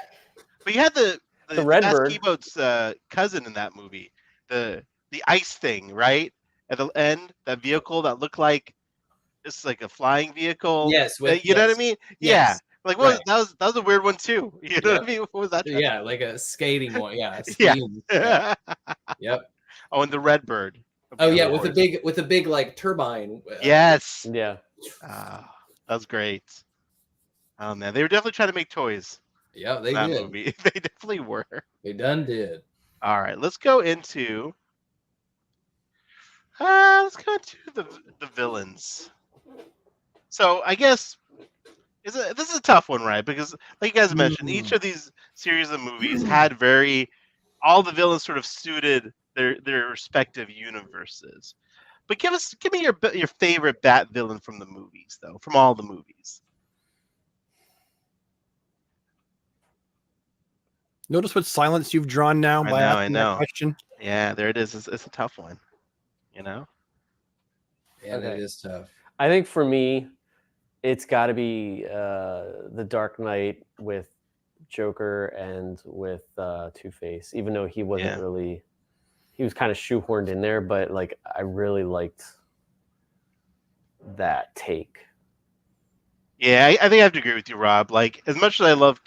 but you had the Redbird. Skiboat's cousin in that movie, the ice thing, right? At the end, that vehicle that looked like it's like a flying vehicle. Yes, You know what I mean? Yes. Yeah. Like what? Right. That was a weird one too. You know what I mean? What was that? Yeah, like a skating one. Yeah, a Yeah. skiing. Yeah. Yep. Oh, and the Redbird. Oh yeah, Of with a big like turbine. Yes. Yeah. That was great. Oh man, they were definitely trying to make toys. Yeah, they in that did. movie. They definitely were. They done did. All right, let's go into the villains. So I guess this is a tough one, right? Because like you guys mentioned, each of these series of movies had all the villains sort of suited their respective universes. But give me your favorite Bat villain from the movies, though, from all the movies. Notice what silence you've drawn now by asking that question. Yeah, there it is. It's a tough one, you know. Yeah, Okay. that is tough. I think for me, it's got to be the Dark Knight with Joker and with Two-Face, even though he wasn't really, he was kind of shoehorned in there, but like I really liked that take. Yeah, I think I have to agree with you, Rob. Like as much as I love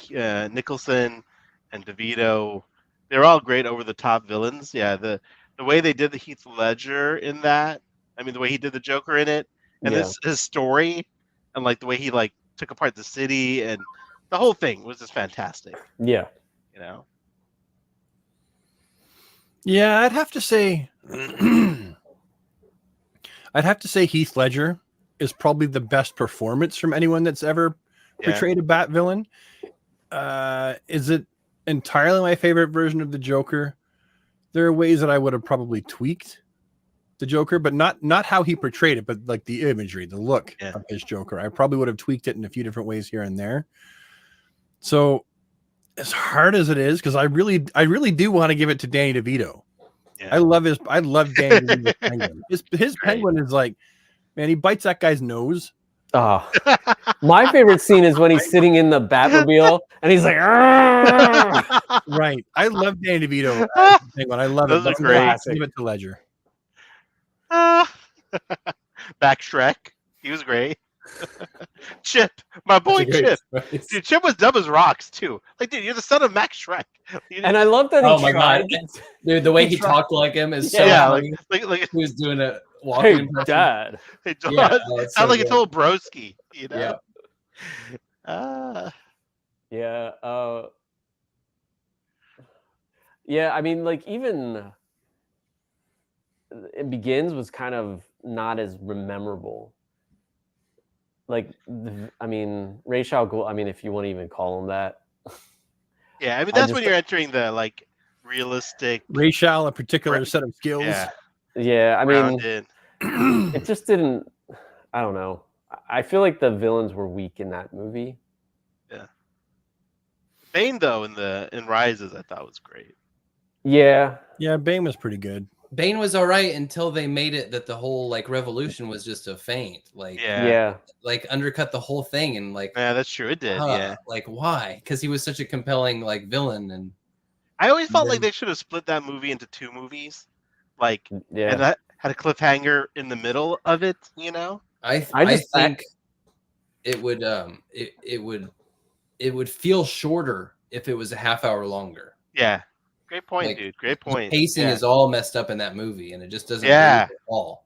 Nicholson and DeVito, they're all great over the top villains. Yeah, the way they did the Heath Ledger in that, I mean the way he did the Joker in it, and his story, and like the way he like took apart the city and the whole thing was just fantastic. Yeah. You know. Yeah, I'd have to say Heath Ledger is probably the best performance from anyone that's ever portrayed a Bat villain. Is it entirely my favorite version of the Joker? There are ways that I would have probably tweaked the Joker, but not how he portrayed it, but like the imagery, the look of his Joker. I probably would have tweaked it in a few different ways here and there. So as hard as it is, because I really do want to give it to Danny DeVito. Yeah. I love Danny DeVito's penguin. His penguin is like, man, he bites that guy's nose. Oh, my favorite scene is when he's sitting in the Batmobile and he's like, "Argh!" Right. I love Danny DeVito. As the penguin. I love Those it. are great. Give it to Ledger. Back Shrek, he was great. Chip, my boy Chip. Dude, Chip was dumb as rocks too. Like, dude, you're the son of Max Shrek. And I love that. Oh my god, dude, the way he talked like him is so funny. like he was doing a walking hey, impression. Dad. Hey, Dad. Yeah, Sound like it's old broski, you know. Yeah. Yeah. I mean, like even It Begins was kind of not as memorable. Like, I mean, Ra's al Ghul. I mean, if you want to even call him that. Yeah, I mean that's when you're entering the like realistic. Ra's al, a particular set of skills. Yeah. I mean, grounded. it just didn't. I don't know. I feel like the villains were weak in that movie. Yeah. Bane though in Rises I thought was great. Yeah. Yeah, Bane was pretty good. Bane was all right until they made it that the whole like revolution was just a feint. Like like undercut the whole thing and like that's true. It did. Like why? Because he was such a compelling like villain, and I always felt like they should have split that movie into two movies, like and that had a cliffhanger in the middle of it. You know, I think it would it would feel shorter if it was a half hour longer. Yeah. Great point, dude. Great point. The pacing is all messed up in that movie, and it just doesn't at all.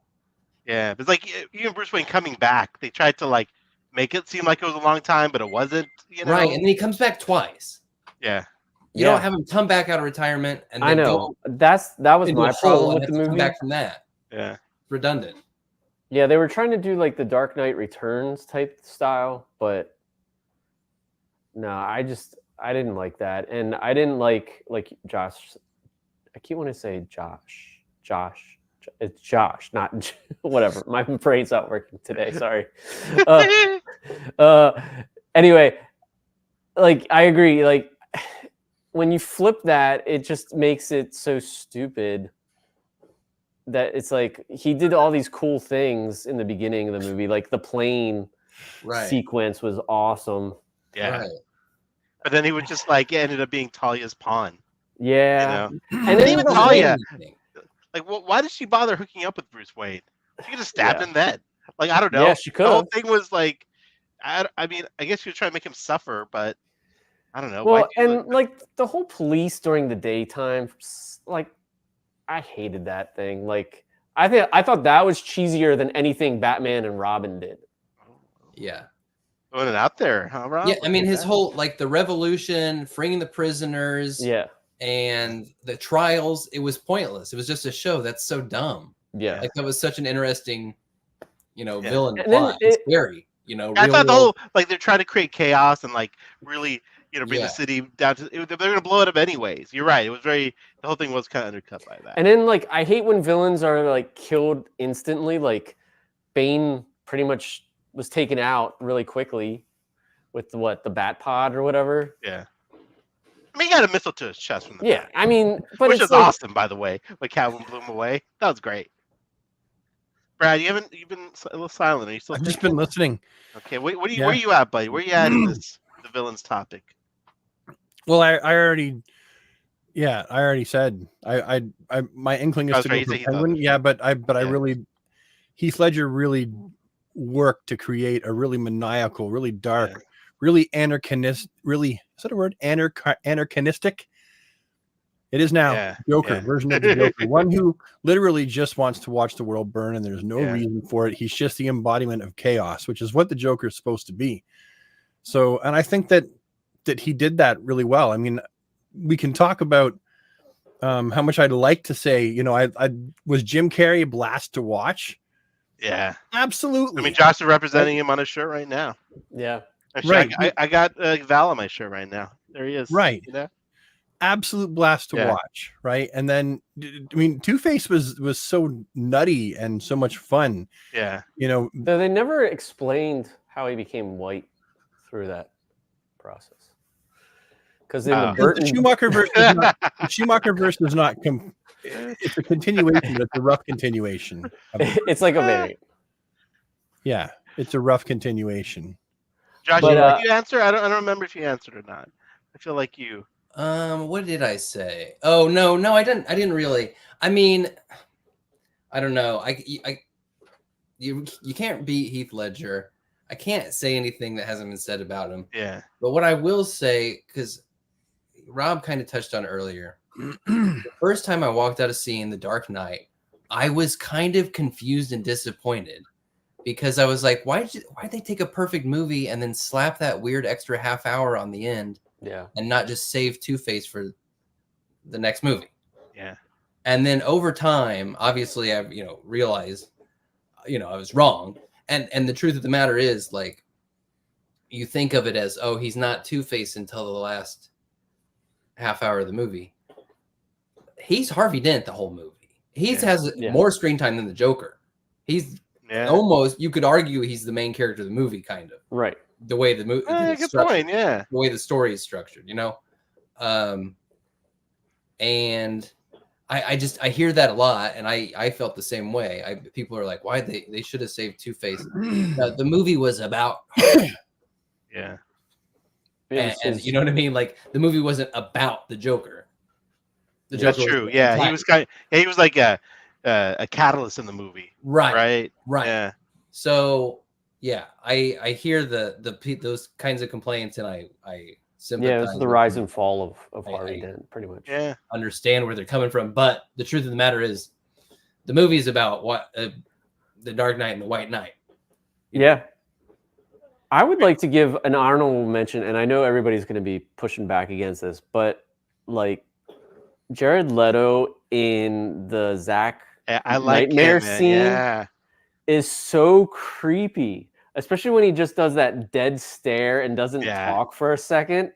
Yeah, but it's like even Bruce Wayne coming back, they tried to like make it seem like it was a long time, but it wasn't. You know? Right, and then he comes back twice. Yeah, you don't have him come back out of retirement, and then I know that was my problem with the movie. Come back from that. Yeah, redundant. Yeah, they were trying to do like the Dark Knight Returns type style, but no, I didn't like that, and I didn't like Josh. I keep wanting to say Josh. It's Josh, not whatever. My brain's not working today. Sorry. Anyway, like I agree. Like when you flip that, it just makes it so stupid that it's like he did all these cool things in the beginning of the movie, like the plane Right. sequence was awesome. Yeah. Right. But then he would just like it ended up being Talia's pawn. Yeah, You know? and And then even the whole- Talia, Anything. like, why did she bother hooking up with Bruce Wayne? She could have stabbed Yeah. him then. Like, I don't know. Yeah, she The whole could've. thing was like, I mean, I guess she was trying to make him suffer, but I don't know. well, Why'd you do and like the whole police during the daytime, like I hated that thing. Like I thought that was cheesier than anything Batman and Robin did. Yeah. Throwing it out there, huh, Rob? Yeah. I mean, his Okay. whole like the revolution, freeing the prisoners, Yeah, and the trials. It was pointless. It was just a show. That's so dumb. yeah. Like that was such an interesting, Yeah. villain And then plot. It's it- scary. I real thought the world- whole like they're trying to create chaos and like really bring Yeah. the city down to they're gonna blow it up anyways. You're right. It was the whole thing was kind of undercut by that. And then like I hate when villains are like killed instantly. Like Bane pretty much was taken out really quickly with the Bat Pod or whatever. Yeah. I mean, he got a missile to his chest from the Yeah, back, I mean, but which it's is like, awesome, by the way. When Catwoman blew him away, that was great. Brad, you've been a little silent. Are you still? I've just thinking? been listening. Okay, where are Yeah. you at, buddy? Where you at in the villains topic? Well, I already said I my inkling is That's to right, go you for said he thought Penguin. it was Yeah, but I Yeah. really Heath Ledger really worked to create a really maniacal, really dark, Yeah. really anarchistic. Really, is that a word? Anarchistic. It is now. Yeah, Joker yeah. version of the Joker, one who literally just wants to watch the world burn, and there's no Yeah. reason for it. He's just the embodiment of chaos, which is what the Joker is supposed to be. So, and I think that he did that really well. I mean, we can talk about how much I'd like to say, I was Jim Carrey a blast to watch. Yeah. Absolutely. I mean, Josh is representing him on his shirt right now. yeah. Actually, Right. I got Val on my shirt right now. There he is. Right. You know? Absolute blast to Yeah. watch, right? And then I mean, Two-Face was so nutty and so much fun. Yeah. Though they never explained how he became white through that process. Because in the Oh. Burton, The Schumacher verse is not, the Schumacher verse is not it's a continuation, but it's a rough continuation. of it. it's like a variant. Yeah, it's a rough continuation. Josh, But, did you answer? I don't remember if you answered or not. I feel like you. What did I say? Oh no, I didn't really. I mean, I don't know. You can't beat Heath Ledger. I can't say anything that hasn't been said about him. Yeah. But what I will say, because Rob kind of touched on earlier, the first time I walked out of seeing The Dark Knight, I was kind of confused and disappointed because I was like, why'd they take a perfect movie and then slap that weird extra half hour on the end Yeah. and not just save Two-Face for the next movie? Yeah. And then over time, obviously, I've realized, I was wrong. And the truth of the matter is, like, you think of it as, oh, he's not Two-Face until the last half hour of the movie. He's Harvey Dent the whole movie. Has Yeah. more screen time than the Joker. He's Yeah. almost, you could argue, he's the main character of the movie, kind of Right. the way the movie, Good point. Yeah. the way the story is structured, and I hear that a lot, and I felt the same way. People are like, why they should have saved Two-Face. The movie was about Harvey, Yeah. and you know what I mean? Like, the movie wasn't about the Joker. The That's Joker was true. the Yeah. He antagonist. was he was like a catalyst in the movie. right. Right. Yeah. So yeah, I hear those kinds of complaints, and I sympathize. Yeah, it's the with rise them, and fall of I- Harvey I- Dent, pretty much. Yeah. understand where they're coming from. But the truth of the matter is, the movie is about what the Dark Knight and the White Knight. Yeah. I would like to give an honorable mention, and I know everybody's going to be pushing back against this, but like Jared Leto in the Zach I like Nightmare him, man. scene. Yeah. is so creepy, especially when he just does that dead stare and doesn't Yeah. talk for a second.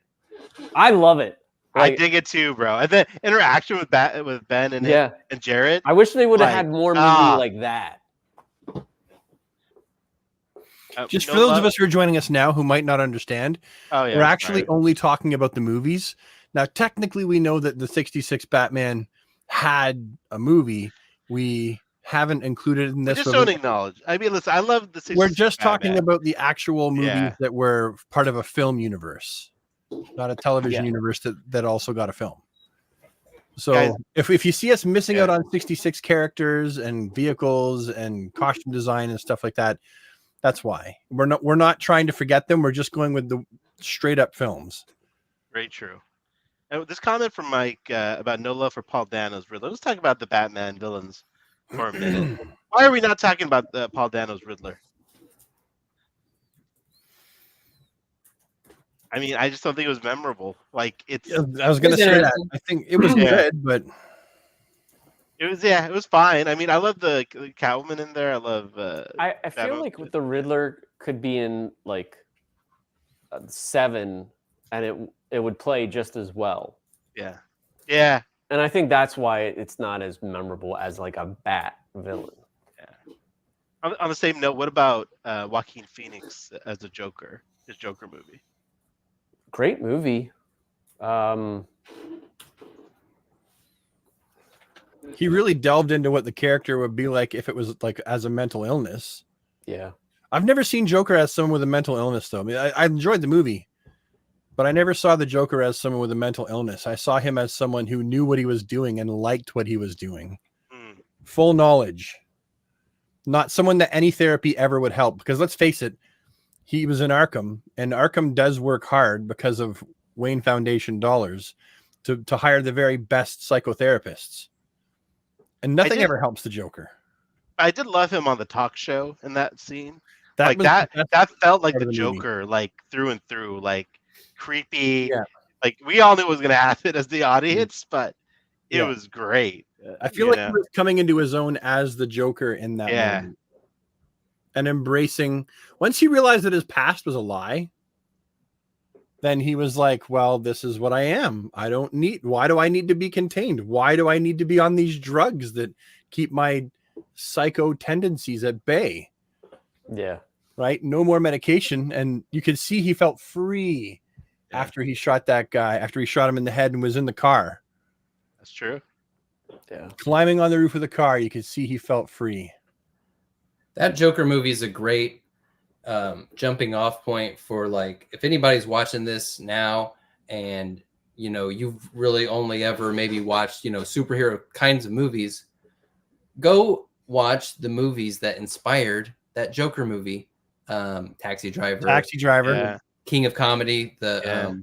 I love it. I Like, dig it too, bro. And the interaction with Ben and yeah. and Jared. I wish they would have Like, had more movie ah. like that. Just no for those love- of us who are joining us now who might not understand, Oh yeah. we're actually right. only talking about the movies. Now, technically, we know that the 66 Batman had a movie. We haven't included in We this. just but don't acknowledge. I mean, listen, I love the 66 we're just talking Batman. about the actual movies Yeah. that were part of a film universe, not a television Yeah. universe that also got a film. So Guys- if you see us missing Yeah. out on 66 characters and vehicles and costume design and stuff like that, that's why. We're not trying to forget them. We're just going with the straight up films. Very true. And this comment from Mike about no love for Paul Dano's Riddler. Let's talk about the Batman villains for a minute. Why are we not talking about Paul Dano's Riddler? I mean, I just don't think it was memorable. Like it's I was going to It was say that. interesting. I think it was Yeah. good, but it was fine. I mean, I love the Catwoman in there. I love I feel Batman like was with the Riddler could be in like 7, and it would play just as well. yeah. Yeah. And I think that's why it's not as memorable as like a Bat villain. On the same note, what about Joaquin Phoenix as a Joker? His Joker movie. Great movie. he really delved into what the character would be like if it was like as a mental illness. Yeah. I've never seen Joker as someone with a mental illness, though. I mean, I enjoyed the movie, but I never saw the Joker as someone with a mental illness. I saw him as someone who knew what he was doing and liked what he was doing. Hmm. Full knowledge. Not someone that any therapy ever would help. Because let's face it, he was in Arkham, and Arkham does work hard because of Wayne Foundation dollars to hire the very best psychotherapists. And nothing did- ever helps the Joker. I did love him on the talk show in that scene. Was the best That felt like part the of the movie. Joker, like through and through, like creepy. Yeah. Like we all knew what was gonna happen as the audience, but it Yeah. was great. I feel you like know? he was coming into his own as the Joker in that Yeah. movie. And embracing, once he realized that his past was a lie, then he was like, well, this is what I am. Why do I need to be contained? Why do I need to be on these drugs that keep my psycho tendencies at bay? Yeah. Right? No more medication. And you could see he felt free Yeah. after he shot that guy, after he shot him in the head and was in the car. That's true. Yeah. Climbing on the roof of the car, you could see he felt free. That Joker movie is a great jumping off point for, like, if anybody's watching this now and you've really only ever maybe watched superhero kinds of movies, go watch the movies that inspired that Joker movie. Taxi Driver, Yeah. King of Comedy, the Yeah.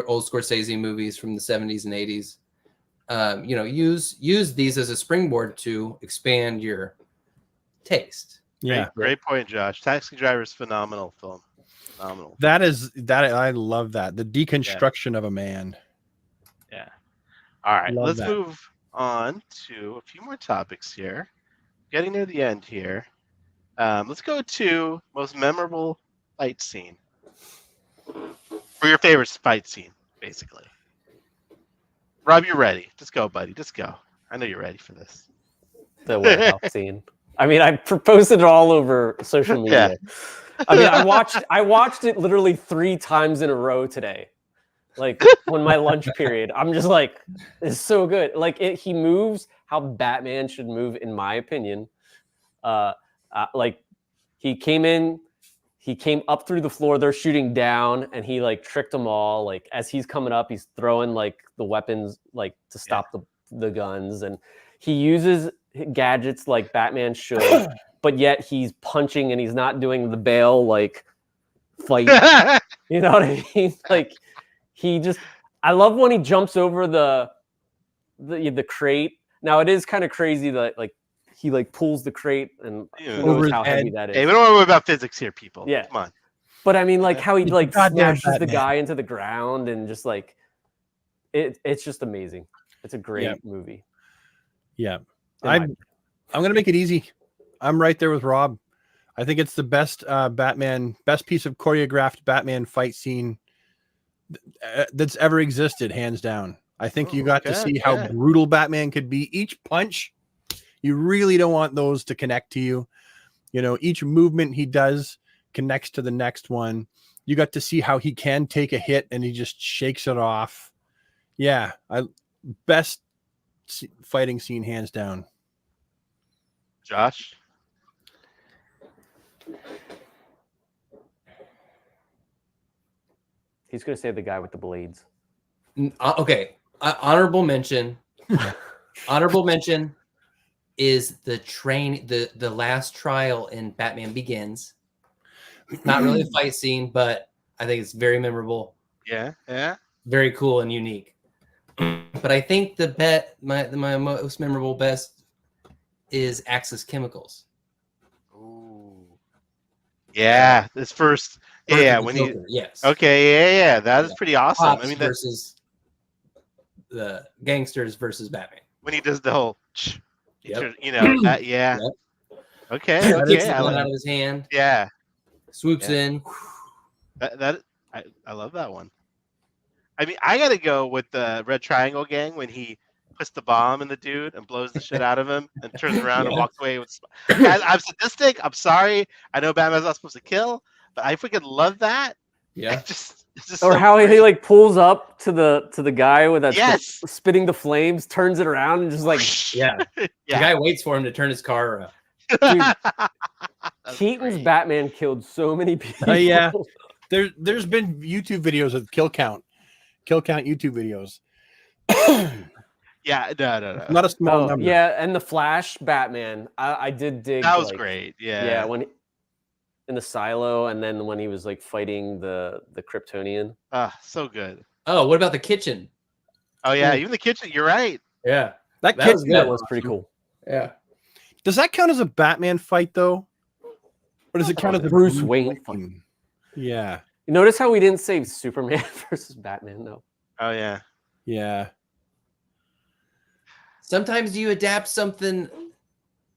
old Scorsese movies from the 70s and 80s. Use these as a springboard to expand your taste. Yeah. Great point, Josh. Taxi Driver is phenomenal film. Phenomenal. That I love that. The deconstruction of a man. Yeah. All right. Love Let's that. move on to a few more topics here. Getting near the end here. Let's go to most memorable fight scene. Or your favorite fight scene, basically. Rob, you're ready. Just go, buddy. Just go. I know you're ready for this. The warehouse scene. I mean, I posted it all over social media. I mean, I watched it literally 3 times in a row today. Like on my lunch period. I'm just like, it's so good. Like he moves how Batman should move, in my opinion. Like he came up through the floor, they're shooting down, and he like tricked them all. Like as he's coming up, he's throwing like the weapons like to stop the guns, and he uses gadgets like Batman should, but yet he's punching and he's not doing the Bale like fight. You know what I mean? Like I love when he jumps over the crate. Now it is kind of crazy that like he like pulls the crate and Yeah. who Over knows his how heavy head. that is. Hey, we don't worry about physics here, people. Yeah. Come on. But I mean, like how he like Goddamn smashes the Batman. guy into the ground and just like it's just amazing. It's a great movie. Yeah. in my I'm gonna make it easy. I'm right there with Rob. I think it's the best best piece of choreographed Batman fight scene that's ever existed, hands down. I think you got to see how brutal Batman could be. Each punch, you really don't want those to connect to you. Each movement he does connects to the next one. You got to see how he can take a hit and he just shakes it off. Yeah, best fighting scene hands down. Josh. He's gonna say the guy with the blades. Okay. Honorable mention. Honorable mention is the last trial in Batman Begins. Not really a fight scene, but I think it's very memorable, Yeah, yeah. very cool and unique. But I think my most memorable best is Axis Chemicals. Ooh. Yeah, this first. Birth Yeah, of the when Joker, yes. Okay, yeah. That is pretty awesome. Cops I mean, that, versus the gangsters versus Batman. when he does the whole, Yep. you know, that, yeah. Yep. Okay, That Takes is- the okay. gun out of his hand, Yeah, swoops Yeah. in. I love that one. I mean, I gotta go with the Red Triangle Gang when he puts the bomb in the dude and blows the shit out of him and turns around and Yeah. walks away with. Guys, I'm sadistic. I'm sorry. I know Batman's not supposed to kill, but I freaking love that. Yeah. It's just Or so how he great. like pulls up to the guy with that Yes. spitting the flames, turns it around, and just like Yeah. The Yeah. guy waits for him to turn his car around. That's Keaton's great. Batman killed so many people. Yeah. There's been YouTube videos of kill count YouTube videos. Yeah, no. Not a small Oh, number. yeah, and the Flash Batman, I did dig. That was like, great. Yeah, Yeah. when in the silo, and then when he was like fighting the Kryptonian. So good. Oh, what about the kitchen? Oh yeah, even the kitchen. You're right. Yeah. that That kid was good. That was pretty cool. Yeah. Does that count as a Batman fight though? Or does it count as a Bruce Wayne fight. Yeah. You notice how we didn't say Superman versus Batman though? Oh yeah. Yeah. Sometimes you adapt something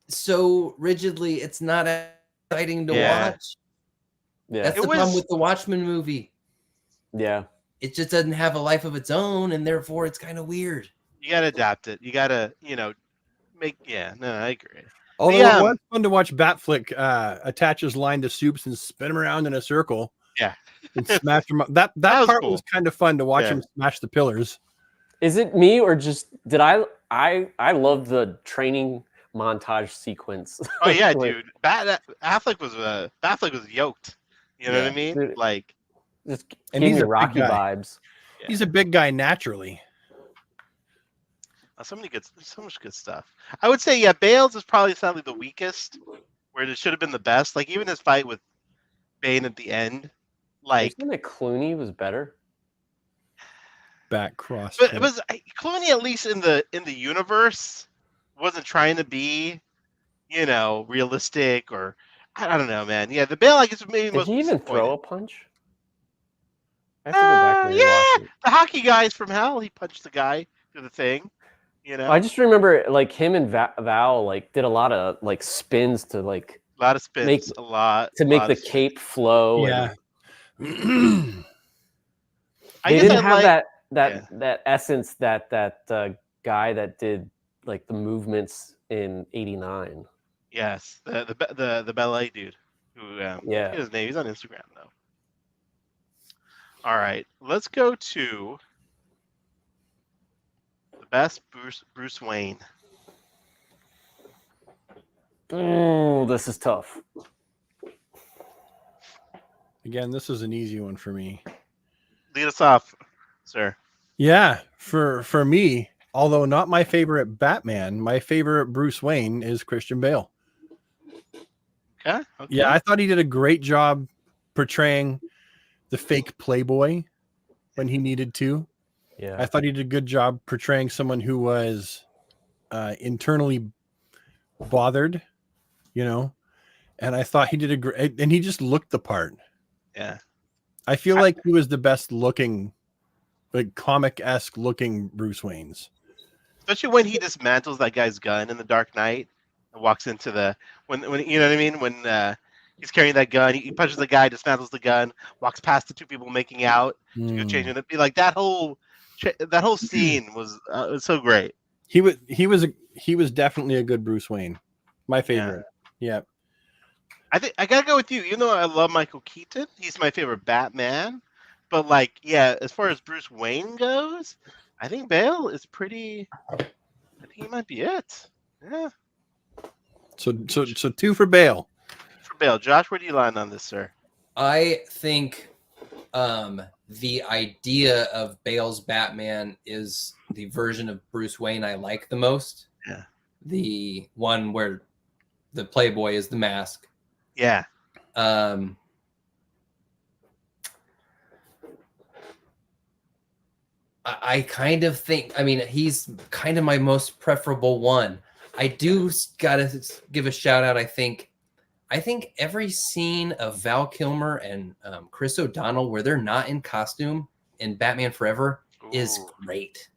so rigidly, it's not exciting to Yeah. watch. Yeah, That's It the problem was- with the Watchmen movie. yeah. It just doesn't have a life of its own, and therefore it's kind of weird. You gotta adapt it. You gotta, make. Yeah. No, I agree. Although Yeah. it was fun to watch Batflick attach his line to Soups and spin him around in a circle. Yeah. And smash him up. That was part cool. was kind of fun to watch Yeah. him smash the pillars. Is it me or just did I love the training montage sequence? Oh yeah, Like, dude. Batfleck was yoked. You know what I Yeah. mean? Dude. Like, Just And gave he's me a big Rocky guy. vibes. Yeah. He's a big guy naturally. so much good stuff. I would say, yeah, Bales is probably sadly the weakest, where it should have been the best. Like even his fight with Bane at the end, like, Wasn't it Clooney was better? Back cross. but it was Clooney at least in the universe wasn't trying to be, realistic or I don't know, man. Yeah, the Bale I guess maybe Did was he even throw a disappointed. punch? I have to go back and rewatch it. The hockey guys from hell. He punched the guy through the thing. I just remember like him and Val like did a lot of like spins to like A lot of spins, Make- a lot to make lot the of spins. cape flow. Yeah. And I they guess didn't I have like- that essence that guy that did like the movements in '89. Yes, the ballet dude who Yeah. his name. He's on Instagram though. All right, let's go to the best Bruce Wayne. Oh, this is tough. Again, this is an easy one for me. Lead us off, sir. Yeah, for me, although not my favorite Batman, my favorite Bruce Wayne is Christian Bale. Okay. Yeah, I thought he did a great job portraying the fake playboy when he needed to. Yeah. I thought he did a good job portraying someone who was internally bothered, and I thought he did a great, and he just looked the part. Yeah. I feel like he was the best looking, like comic-esque looking Bruce Wayne's. Especially when he dismantles that guy's gun in the Dark Knight and walks into the when you know what I mean when he's carrying that gun, he punches the guy, dismantles the gun, walks past the two people making out, Mm. changing it. Like that whole scene was so great. He was definitely a good Bruce Wayne. My favorite. Yeah. I think I gotta go with you. Even though I love Michael Keaton, he's my favorite Batman. But as far as Bruce Wayne goes, I think Bale is pretty. I think he might be it. Yeah, So 2 for Bale. for Bale. Josh, where do you land on this, sir? I think the idea of Bale's Batman is the version of Bruce Wayne I like the most. Yeah. The one where the Playboy is the mask. Yeah. I kind of think, I mean, he's kind of my most preferable one. I do gotta give a shout out. I think every scene of Val Kilmer and Chris O'Donnell where they're not in costume in Batman Forever is Ooh. great.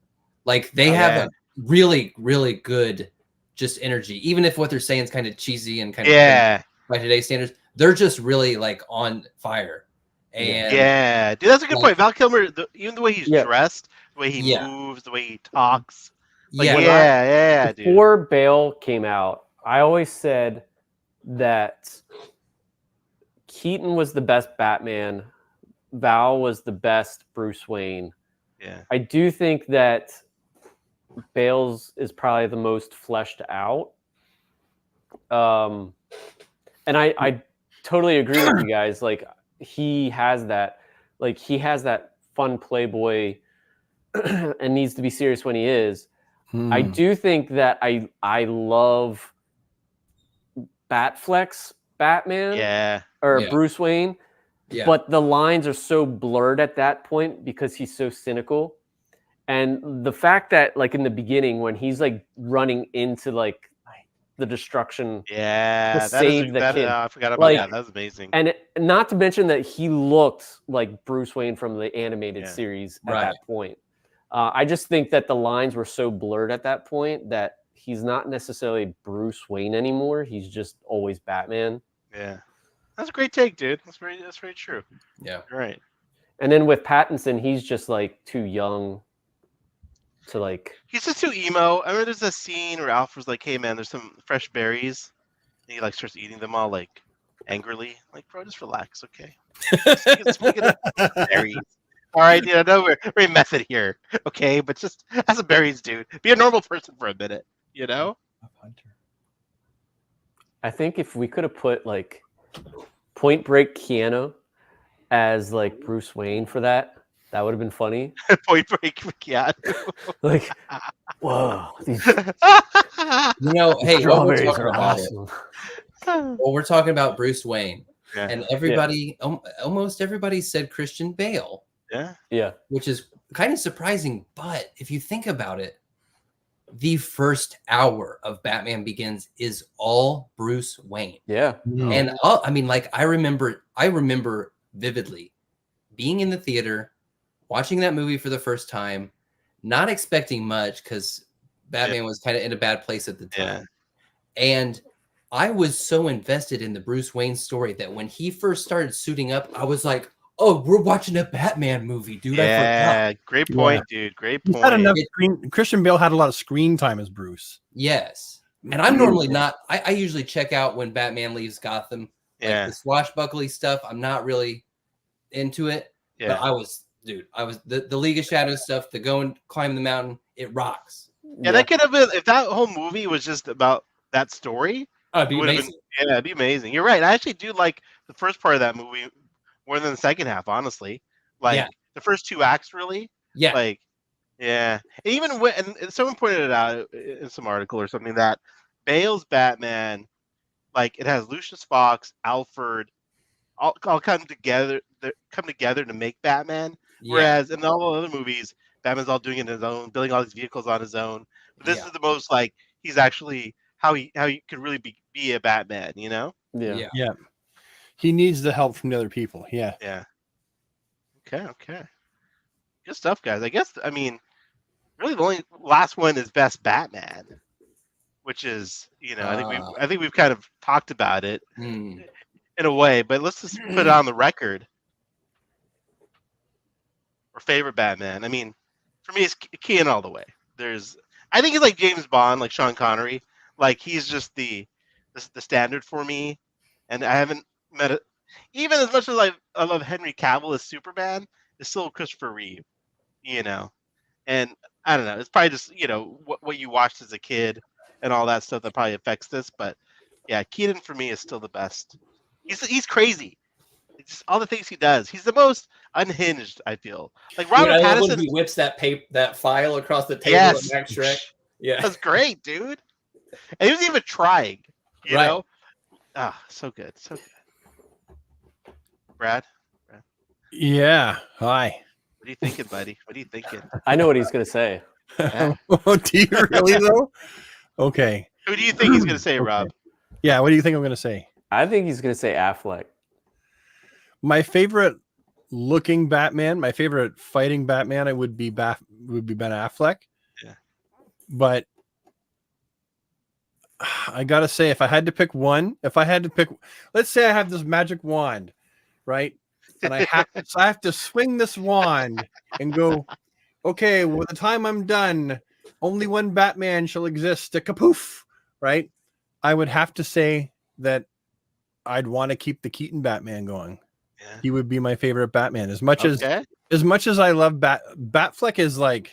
Like they have a really, really good just energy, even if what they're saying is kind of cheesy and kind of Yeah. by today's standards. They're just really like on fire. And Yeah, dude, that's a good like- point. Val Kilmer, even the way he's Yeah. dressed, the way he Yeah. moves, the way he talks. Like, yeah, yeah, dude. Before Bale came out, I always said that Keaton was the best Batman, Val was the best Bruce Wayne. Yeah. I do think that Bale's is probably the most fleshed out. And I totally agree with you guys. Like he has that fun Playboy and needs to be serious when he is. I do think that I love Batflex Batman Yeah. or Yeah. Bruce Wayne, yeah. but the lines are so blurred at that point because he's so cynical. And the fact that like in the beginning when he's like running into like the destruction, Yeah. To save the kid. I forgot about Like- that. That was amazing. and not to mention that he looked like Bruce Wayne from the animated Yeah. series at Right. that point. I just think that the lines were so blurred at that point that he's not necessarily Bruce Wayne anymore. He's just always Batman. Yeah. That's a great take, dude. That's very true. yeah. You're right. And then with Pattinson, he's just like too young to like. He's just too emo. I remember there's a scene where Alfred's like, "Hey man, there's some fresh berries." And he like starts eating them all like angrily. Like, bro, just relax, okay? Just make it a berries. All right, dude. I know we're very method here, okay? But just have some berries, dude. Be a normal person for a minute, you know? I think if we could have put like Point Break Keanu as like Bruce Wayne for that would have been funny. Point Break, yeah. Like, whoa, these You know, hey, while we're strawberries talking are about it, awesome. well, we're talking about Bruce Wayne, Yeah. and everybody, almost everybody said Christian Bale, Yeah. Yeah, which is kind of surprising. But if you think about it, the first hour of Batman Begins is all Bruce Wayne. yeah. And I mean, like I remember vividly being in the theater, watching that movie for the first time, not expecting much because Batman was kind of in a bad place at the time. And I was so invested in the Bruce Wayne story that when he first started suiting up, I was like, "Oh, we're watching a Batman movie, dude!" I forgot. Yeah. Great point, dude. Great He's point. had enough screen. Christian Bale had a lot of screen time as Bruce. Yes, and I'm normally not. I usually check out when Batman leaves Gotham. Like Yeah. the swashbuckly stuff, I'm not really into it. But Yeah. I was the League of Shadows stuff, the go and climb the mountain, it rocks. Yeah, that could have been if that whole movie was just about that story. It'd be It would have amazing. been, yeah, it'd be amazing. You're right. I actually do like the first part of that movie more than the second half, honestly. Like Yeah. the first 2 acts, really. Yeah, Like, yeah. And even when and someone pointed it out in some article or something that Bale's Batman, like it has Lucius Fox, Alfred, all come together. Come together to make Batman. yeah, Whereas in all the other movies, Batman's all doing it on his own, building all these vehicles on his own. But this Yeah. is the most like he's actually how he could really be a Batman, you know? yeah. yeah. He needs the help from the other people. Yeah. Yeah. Okay. Good stuff, guys. I guess really the only last one is Best Batman, which is I think we've kind of talked about it Hmm. in a way, but let's just put it on the record. Or favorite Batman. I mean, for me, it's Keanu all the way. I think he's like James Bond, like Sean Connery. Like he's just the standard for me. And I haven't met it. Even as much as I love Henry Cavill as Superman, it's still Christopher Reeve. You know, and I don't know. It's probably just what you watched as a kid and all that stuff that probably affects this. But yeah, Keaton for me is still the best. He's crazy. It's just all the things he does. He's the most unhinged. I feel like Dude, Robert I love when Pattinson. he whips that file across the table Yes. at Max Shrek. Yeah. That's great, dude. And he was even trying. You Right. know. Ah, so good, so good. Brad, Yeah. Hi. what are you thinking, buddy? What are you thinking? I know what he's gonna say. Yeah. Oh, do you really though? Okay. Who do you think he's gonna say, Okay. Rob? Yeah. What do you think I'm going to say? I think he's gonna say Affleck. My favorite looking Batman, my favorite fighting Batman, it would be Ben Affleck. Yeah. But I gotta say, if I had to pick one, let's say I have this magic wand, right? And I have to swing this wand and go, okay, well, the time I'm done, only one Batman shall exist. A kapoof, right? I would have to say that I'd want to keep the Keaton Batman going. Yeah. He would be my favorite Batman. As much as I love Batfleck is like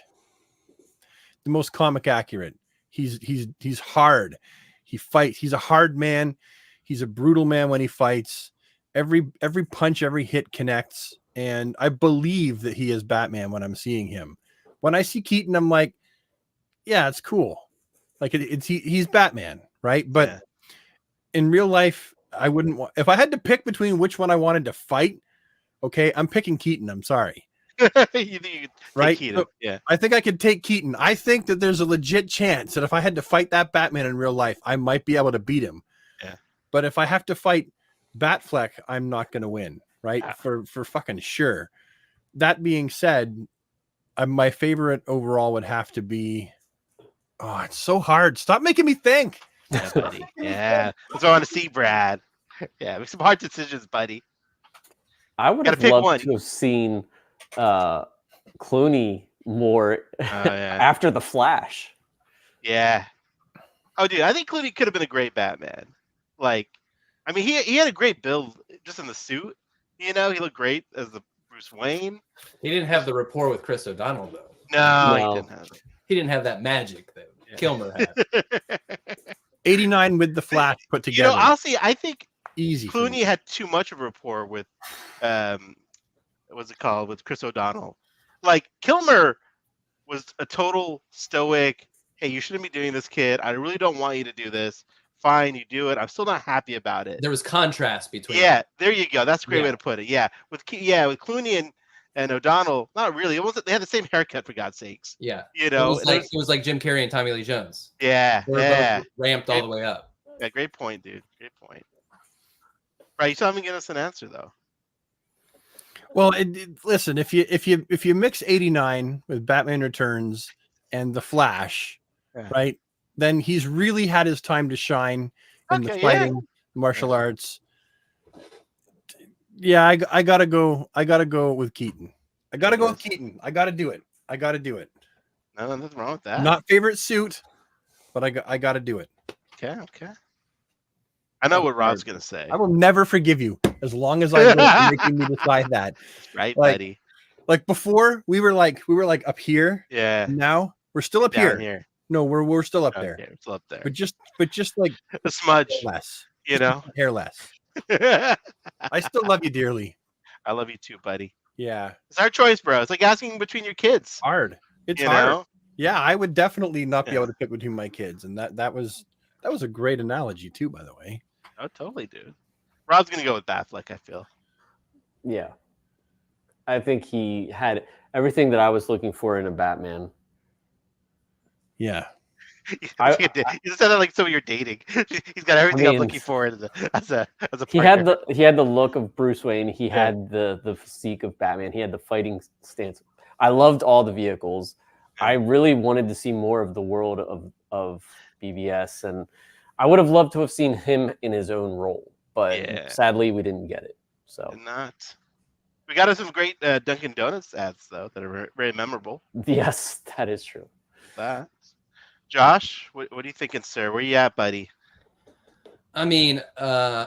the most comic accurate. He's hard. He fights. He's a hard man. He's a brutal man when he fights. Every punch, every hit connects. And I believe that he is Batman when I'm seeing him. When I see Keaton, I'm like, yeah, it's cool. Like he's Batman, right? But in real life, I wouldn't want, if I had to pick between which one I wanted to fight. Okay, I'm picking Keaton. I'm sorry. You think you could Right? Keaton? So, Yeah. I think I could take Keaton. I think that there's a legit chance that if I had to fight that Batman in real life, I might be able to beat him. Yeah. But if I have to fight Batfleck, I'm not going to win, right? Yeah. For fucking sure. That being said, my favorite overall would have to be. Oh, it's so hard. Stop making me think. Yeah, buddy. Yeah. That's what I want to see, Brad. Yeah, make some hard decisions, buddy. I would Gotta have pick loved one. to have seen Clooney more Yeah. after the Flash. Yeah. Oh, dude, I think Clooney could have been a great Batman. Like, I mean, he had a great build just in the suit. You know, he looked great as the Bruce Wayne. He didn't have the rapport with Chris O'Donnell though. No, No. he didn't have He didn't have that magic that Yeah. Kilmer had. it. 89 with the Flash put You together. know, honestly, I think Easy. for me. Clooney had too much of a rapport with, what's it called, with Chris O'Donnell. Like Kilmer was a total stoic. Hey, you shouldn't be doing this, kid. I really don't want you to do this. Fine, you do it. I'm still not happy about it. There was contrast between Yeah, there you go. That's a great Yeah. way to put it. Yeah, with Clooney and O'Donnell, not really. It wasn't. They had the same haircut, for God's sakes. Yeah. You It know. was like Jim Carrey and Tommy Lee Jones. Yeah, They were yeah, both ramped all the way up. yeah. Great point, dude. Great point. Right, you still haven't given us an answer though. Well, listen, if you mix 89 with Batman Returns and the Flash, Yeah. right? Then he's really had his time to shine in the Okay, fighting, martial arts. Yeah, I gotta go with Keaton. I gotta go with Keaton. I gotta do it. No, nothing wrong with that. Not favorite suit, but I gotta do it. Okay, okay. I know what Rob's gonna say. I will never forgive you as long as I live for making me decide that. Right, like- buddy. Like before, we were like up here. Yeah. Now we're still up Down here. here. No, we're still up there. Okay, it's still up there. But just like The smudge, less, you know. hair less. I I still love you dearly. love you too, buddy. Yeah, It's our choice, bro. It's like asking between your kids. hard. It's You hard. know? Yeah, I would definitely not be Yeah. able to pick between my kids, and that was a great analogy too, by the way. Oh, totally, dude. Rob's gonna go with Batfleck, I feel. Yeah. I think he had everything that I was looking for in a Batman. Yeah, You just said that like so you're dating. He's got everything I'm mean, looking for as a He partner. had the look of Bruce Wayne. He Yeah. had the physique of Batman. He had the fighting stance. I loved all the vehicles. I really wanted to see more of the world of BVS, and I would have loved to have seen him in his own role, but Yeah. sadly we didn't get it. So And not. We got us some great Dunkin' Donuts ads though that are very, very memorable. yes, that is true. That. Josh, what are you thinking, sir? Where you at, buddy? I mean, I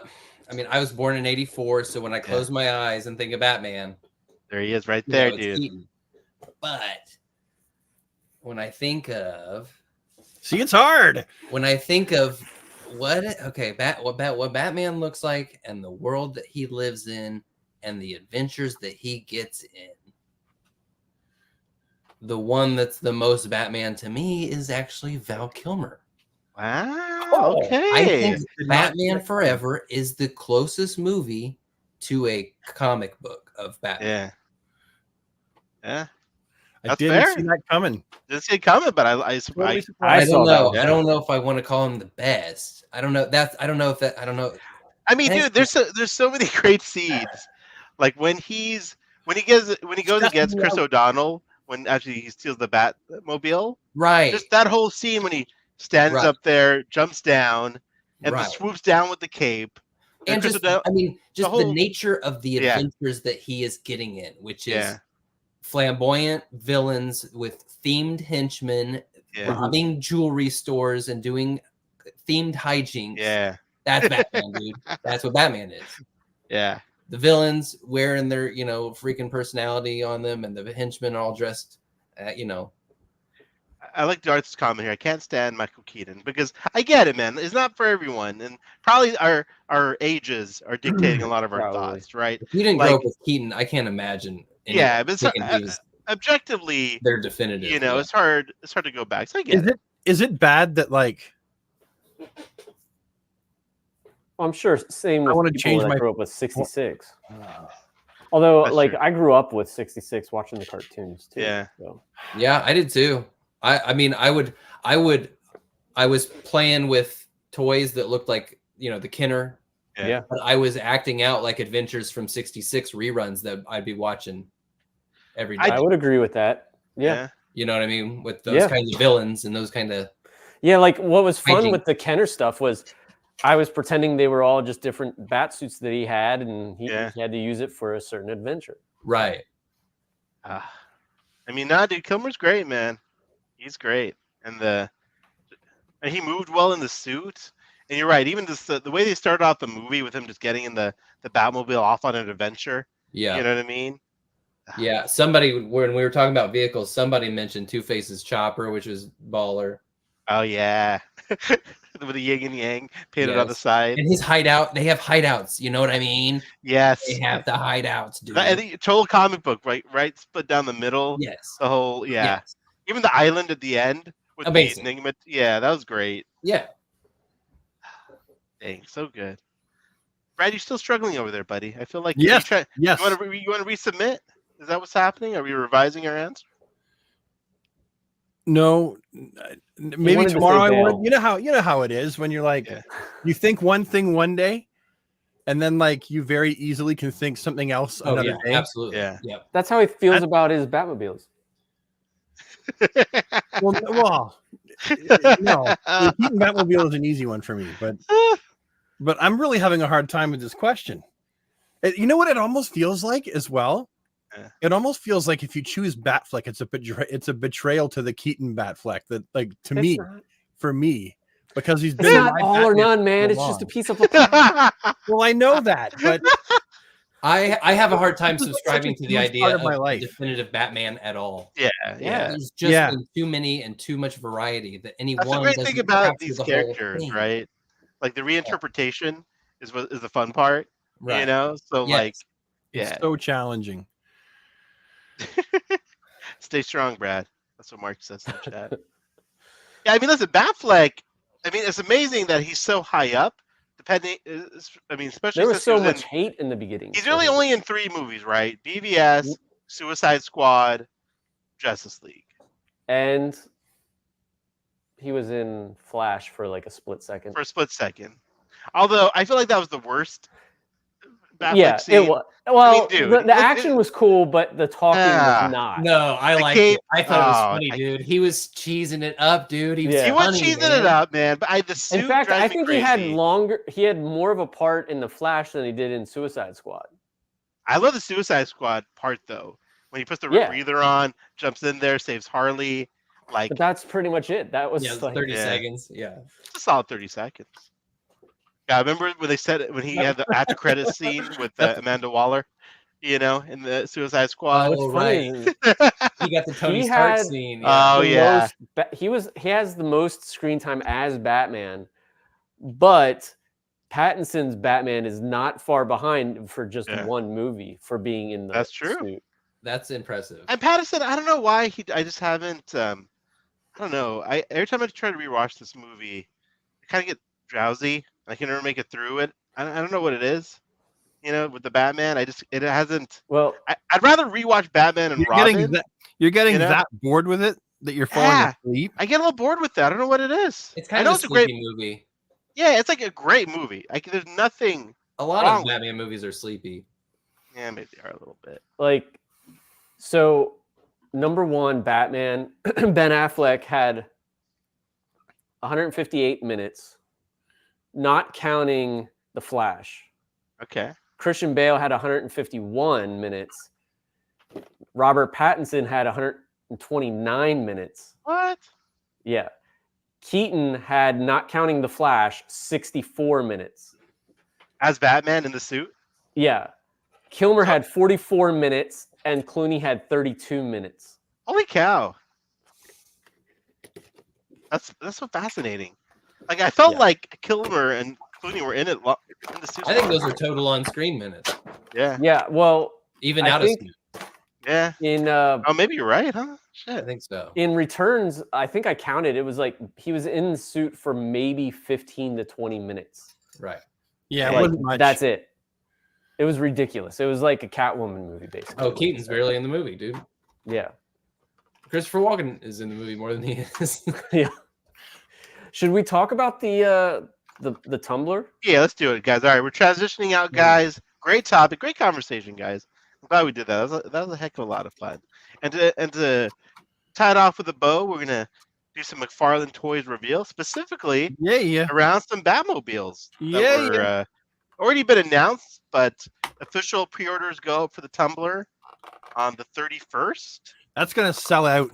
was born in '84, so when I close my eyes and think of Batman, There he is, right you there, know, it's dude. Keaton. But when I think of See, it's hard. what Batman looks like and the world that he lives in and the adventures that he gets in. The one that's the most Batman to me is actually Val Kilmer. Wow. Oh, Okay. I think Did not see Batman that Forever is the closest movie to a comic book of Batman. Yeah. Yeah. I That's didn't fair. see that coming. Didn't see it coming, but Totally I surprised. I saw don't that know. one. I don't know if I want to call him the best. I don't know. I don't know. I mean, Thank dude, there's so many great seeds. Like when he goes against Chris O'Donnell when actually he steals the Batmobile. Right. Just that whole scene when he stands Right. up there, jumps down, and Right. just swoops down with the cape. And Chris just, O'Donnell- I mean, just the whole- nature of the Yeah. adventures that he is getting in, which is Yeah. flamboyant villains with themed henchmen, Yeah. robbing jewelry stores and doing themed hijinks. Yeah. That's Batman, dude. That's what Batman is. Yeah. The villains wearing their, freaking personality on them, and the henchmen all dressed, I like Darth's comment here. I can't stand Michael Keaton because I get it, man. It's not for everyone, and probably our ages are dictating a lot of our Probably. thoughts, right? If you didn't Like- grow up with Keaton, I can't imagine. anyone Yeah, but it's, thinking he was objectively, their definitive. you know, yeah. it's hard to go back. So I get it. Is it bad that like I'm sure same with wanna people change that my- grew up with 66. Although, That's like, true. I grew up with 66 watching the cartoons too. Yeah. So. Yeah, I did too. I mean, I was playing with toys that looked like, the Kenner, Yeah. but I was acting out like adventures from 66 reruns that I'd be watching every day. I would agree with that. Yeah. Yeah. You know what I mean? With those Yeah. kinds of villains and those kind of Yeah, like what was fun Hygiene. with the Kenner stuff was I was pretending they were all just different bat suits that he had, and he Yeah. had to use it for a certain adventure. right. I mean, nah, dude, Kilmer's great, man. He's great, and he moved well in the suit. And you're right. Even just the way they started off the movie with him just getting in the Batmobile off on an adventure. Yeah. You know what I mean? Yeah. Somebody, when we were talking about vehicles, somebody mentioned Two-Face's chopper, which is baller. Oh yeah, with the yin and yang painted on the Yes. side. And his hideout, they have hideouts. You know what I mean? Yes, They have the hideouts, dude. I think total comic book, right, split down the middle. Yes. The whole, yeah. Yes. Even the island at the end with Amazing. the enigma. Yeah, that was great. Yeah. Dang, so good. Brad, you're still struggling over there, buddy. I feel like Yes. You yes? want to resubmit? Is that what's happening? Are we revising our answer? No, maybe wanted to tomorrow say I would. bail. You know how it is when you're like, Yeah. you think one thing one day, and then like you very easily can think something else Oh, another yeah. day. Absolutely. Yeah. Yeah. That's how he feels about his Batmobiles. Well, no, the Keaton Batmobile is an easy one for me, but I'm really having a hard time with this question. You know what it almost feels like as well? Yeah. It almost feels like if you choose Batfleck, it's a betrayal to the Keaton Batfleck. That, like, to me, for me, because he's been It's in not my all or Batman none, for man. so It's just a long. piece of a Well, I know that, but I have a hard time This is such a subscribing to the huge idea part of of my a life. definitive Batman at all. yeah. There's just Yeah. been too many and too much variety that any That's the one great doesn't thing about capture these the whole characters, thing. right? Like the reinterpretation is the fun part. Right. You know, so Yes. like, it's yeah. so challenging. Stay strong, Brad. That's what Mark says in the chat. Yeah, I mean, listen, Batfleck. I mean, it's amazing that he's so high up. Especially There was since so he was much in, hate in the beginning. he's for really him. only in 3 movies, right? BVS, Suicide Squad, Justice League. And he was in Flash for like a split second. For a split second. Although I feel like that was the worst Batfleck Yeah, scene. it was. Well, dude, the action was cool, but the talking was not. No, I The liked cape- it. I thought it was oh, funny, dude. He was cheesing it up, dude. He was, Yeah. He was funny, cheesing man. it up, man. But the suit In fact, drives I me think he had crazy. he had more of a part in the Flash than he did in Suicide Squad. I love the Suicide Squad part though. When he puts the Yeah. rebreather on, jumps in there, saves Harley. Like But that's pretty much it. That was Yeah, it was like 30 Yeah. seconds. Yeah. it's a solid 30 seconds. Yeah, I remember when they said when he had the after credit scene with Amanda Waller. in the Suicide Squad. Oh, What's funny right. is He got the Tony He Stark had- scene. Yeah. Oh, the yeah. he has the most screen time as Batman, but Pattinson's Batman is not far behind for just Yeah. one movie for being in the That's true. suit. That's impressive. And Pattinson, I don't know why I just haven't. I don't know. Every time I try to rewatch this movie, I kind of get drowsy. I can never make it through it. I don't know what it is. With the Batman, it hasn't. Well, I'd rather rewatch Batman and Robin. You're getting you know? that bored with it that you're falling Yeah. asleep. I get a little bored with that. I don't know what it is. It's I kind know of it's a a great. sleepy movie. Yeah, it's like a great movie. There's nothing. A lot wrong of with Batman movies are sleepy. Yeah, maybe they are a little bit. like, so number one, Batman, Ben Affleck had 158 minutes, not counting The Flash. Okay. Christian Bale had 151 minutes. Robert Pattinson had 129 minutes. What? Yeah. Keaton had, not counting The Flash, 64 minutes. As Batman in the suit? Yeah. Kilmer had 44 minutes and Clooney had 32 minutes. Holy cow! That's so fascinating. Like I felt Yeah. like Kilmer and Clooney were in the suit. I think those are total on-screen minutes, Yeah. Yeah, well, even I out of think- suit. Yeah. in Oh, maybe you're right, huh? I Shit. think so. in Returns, I think I counted, it was like he was in the suit for maybe 15 to 20 minutes. Right. Yeah, Like, it wasn't much. That's it. It was ridiculous. It was like a Catwoman movie, basically. Oh, Keaton's barely in the movie, dude. Yeah. Christopher Walken is in the movie more than he is. Yeah. Should we talk about the Tumblr? Yeah, let's do it, guys. All right, we're transitioning out, guys. Great topic, great conversation, guys. I'm glad we did that. That was a heck of a lot of fun. And to tie it off with a bow, we're gonna do some McFarlane Toys reveal, specifically Yeah. around some Batmobiles that Yeah, were already been announced, but official pre-orders go up for the Tumblr on the 31st. That's gonna sell out.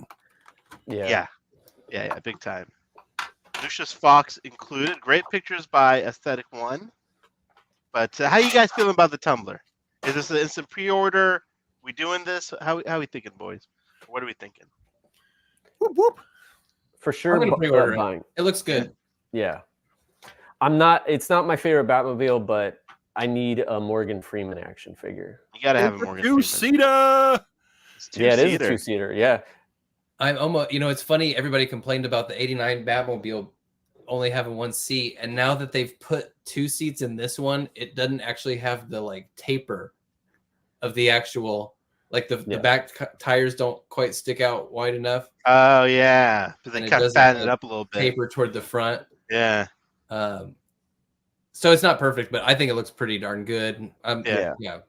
Yeah. Yeah, big time. Lucius Fox included. Great pictures by Aesthetic One. But how you guys feeling about the Tumblr? Is this an instant pre-order? We doing this? How we thinking, boys? What are we thinking? Whoop, whoop. For sure. I'm gonna pre-order it. buying. It looks good. Yeah. It's not my favorite Batmobile, but I need a Morgan Freeman action figure. You gotta have a It's a Morgan Freeman. two-seater. It's Yeah, it is a two-seater. two-seater. Yeah. I'm almost, it's funny. Everybody complained about the 89 Batmobile only having one seat. And now that they've put two seats in this one, it doesn't actually have the like taper of the actual, like the back tires don't quite stick out wide enough. Oh yeah, because they And it kind of doesn't fatten it have up a little bit. Taper toward the front. Yeah, So it's not perfect, but I think it looks pretty darn good. Yeah.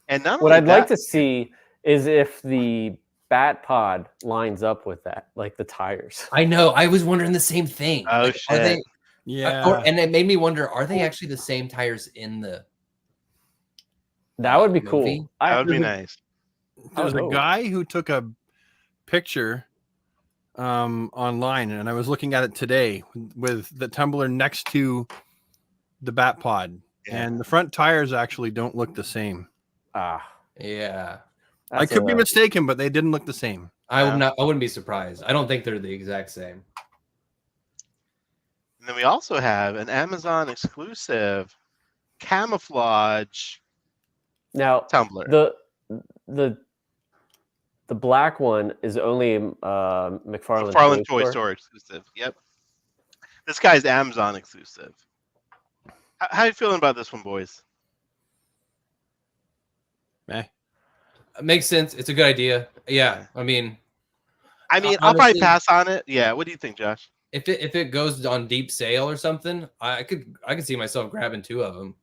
and not What only I'd like that- to see is if the Bat Pod lines up with that, like the tires. I know. I was wondering the same thing. Oh, Like, are they? Yeah. And it made me wonder: are they actually the same tires in the? That would be movie? cool. that would be nice. There's a Oh. guy who took a picture online, and I was looking at it today with the Tumblr next to the Bat Pod, Yeah. and the front tires actually don't look the same. Yeah, I could be mistaken, but they didn't look the same. I would Yeah. not. I wouldn't be surprised. I don't think they're the exact same. And then we also have an Amazon exclusive camouflage Now tumbler. the black one is only McFarlane McFarlane Toy Store. Store exclusive. Yep. This guy's Amazon exclusive. How you feeling about this one, boys? It makes sense. It's a good idea. Yeah, I mean, I mean, I'll probably honestly- pass on it. Yeah. What do you think, Josh? if it goes on deep sale or something, I could see myself grabbing two of them.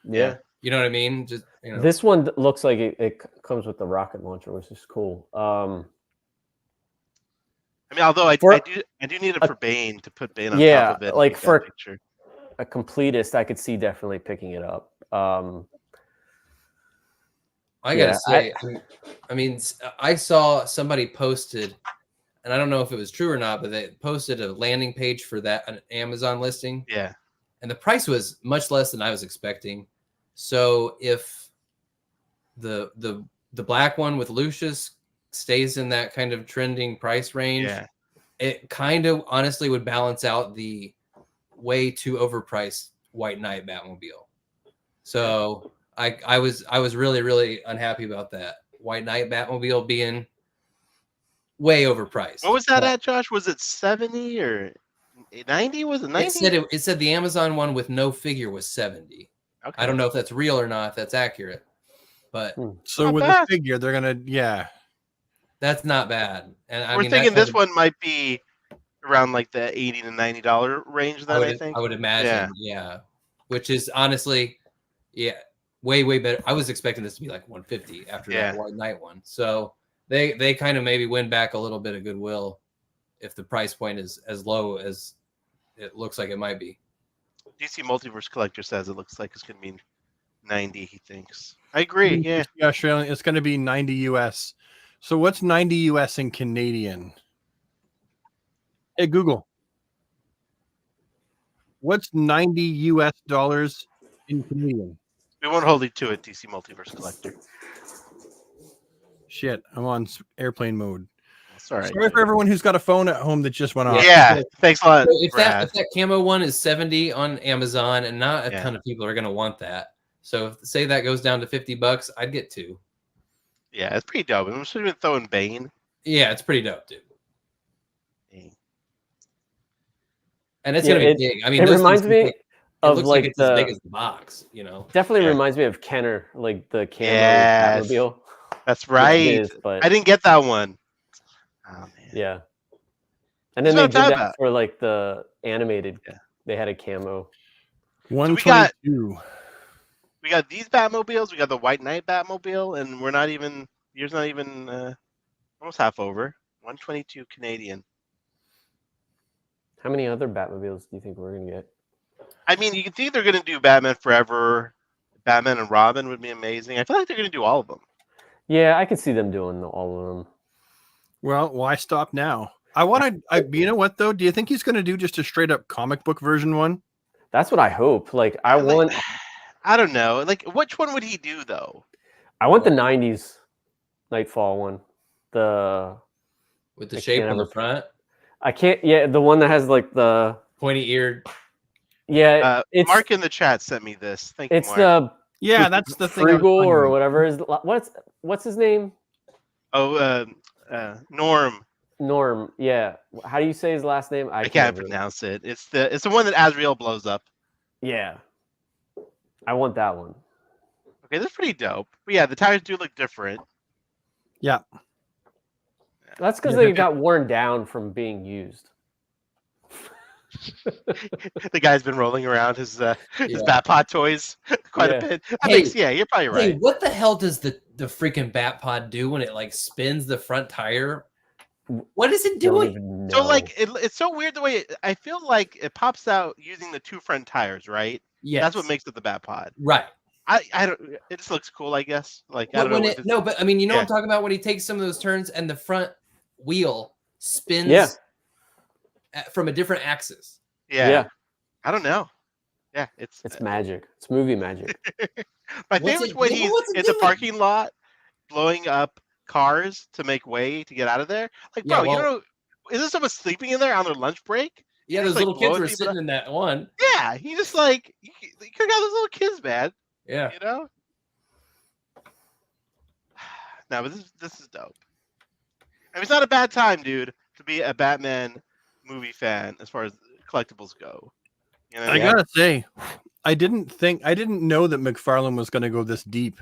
Yeah. You know what I mean? Just This one looks like it comes with the rocket launcher, which is cool. I mean, although I For- do need it for Bane to put Bane on Yeah, top of it. and like take that for- picture. A completist, I could see definitely picking it up. I gotta Yeah, say, I mean, I saw somebody posted, and I don't know if it was true or not, but they posted a landing page for that an Amazon listing, Yeah. and the price was much less than I was expecting. So if the black one with Lucius stays in that kind of trending price range. Yeah. It kind of honestly would balance out the way too overpriced White Knight Batmobile. So I was really, really unhappy about that White Knight Batmobile being way overpriced. What was that at, Josh? Was it 70 or 90? Was it 90? It said the Amazon one with no figure was 70. Okay. I don't know if that's real or not, if that's accurate, but So Not with bad. the figure, they're gonna that's not bad. And I We're mean, thinking that this one might be around like the $80 to $90 range. Then I think. I would imagine, yeah. Which is honestly, way better. I was expecting this to be like 150 after that White Knight one. So they kind of maybe win back a little bit of goodwill if the price point is as low as it looks like it might be. DC Multiverse Collector says it looks like it's going to be 90. He thinks. I agree. Yeah. Australian. It's gonna be 90 US. So what's 90 US in Canadian? Hey Google. What's 90 US dollars in Canadian? We won't hold you to it, DC Multiverse Collector. Shit, I'm on airplane mode. It's all right. Sorry for everyone who's got a phone at home that just went off. Yeah. Thanks a lot. So if Brad. that camo one is 70 on Amazon, and not a Yeah. ton of people are going to want that. So if say that goes down to $50, I'd get 2. Yeah, it's pretty dope. I'm just even throwing Bane. Yeah, it's pretty dope, dude. Bane. And it's Yeah, gonna be big. I mean, It those reminds things- me It of looks like like it's as big the as the box, you know. definitely Yeah. reminds me of Kenner, like the camo Yes. Batmobile. That's Yeah, right. it is, but I didn't get that one. Oh man. yeah. And then That's what they I'm did talking that about. for like the animated. Yeah. They had a camo. 122. We got these Batmobiles. We got the White Knight Batmobile, and we're not even. Yours not even almost half over. 122 Canadian. How many other Batmobiles do you think we're gonna get? I mean, you can think they're gonna do Batman Forever. Batman and Robin would be amazing. I feel like they're gonna do all of them. Yeah, I could see them doing all of them. Well, why stop now? I want to. You know what though? Do you think he's going to do just a straight up comic book version one? That's what I hope. Like I want I don't know. Like, which one would he do though? the '90s Nightfall one. The With the I shape can't on the ever- front, I can't. Yeah, the one that has like the pointy eared. yeah. It's Mark in the chat sent me this. Thank you, it's Mark. the Yeah, that's the thing. I was Frugal or wondering. whatever is what's his name? Norm. Norm. Yeah. How do you say his last name? I can't remember. pronounce it. It's the one that Azrael blows up. Yeah. I want that one. Okay, that's pretty dope. But yeah, the tires do look different. Yeah. That's because Yeah, they got worn down from being used. The guy's been rolling around his Yeah. Batpod toys quite Yeah. a bit. Hey, You're probably Hey, right. what the hell does the freaking Batpod do when it like spins the front tire? What is it Don't doing? even know. So like it's so weird the way I feel like it pops out using the two front tires, right? Yeah, That's what makes it the Batpod. right. I don't. It just looks cool, I guess. Like I don't know. If it's, No, but I mean, you know what Yeah. I'm talking about when he takes some of those turns and the front wheel spins Yeah. from a different axis. yeah, I don't know. Yeah, it's It's magic. It's movie magic. my What's favorite it- when yeah, he's what's it in the doing? parking lot blowing up cars to make way to get out of there. Like, Yeah, bro, well- you know, is there someone sleeping in there on their lunch break? Yeah, Just, those like, little kids blowing were people sitting in that one. Yeah, he just like you could have got those little kids, man. Yeah. You know. No, but this is dope. I mean, it's not a bad time, dude, to be a Batman movie fan as far as collectibles go. You know, I gotta say, I didn't know that McFarlane was going to go this deep.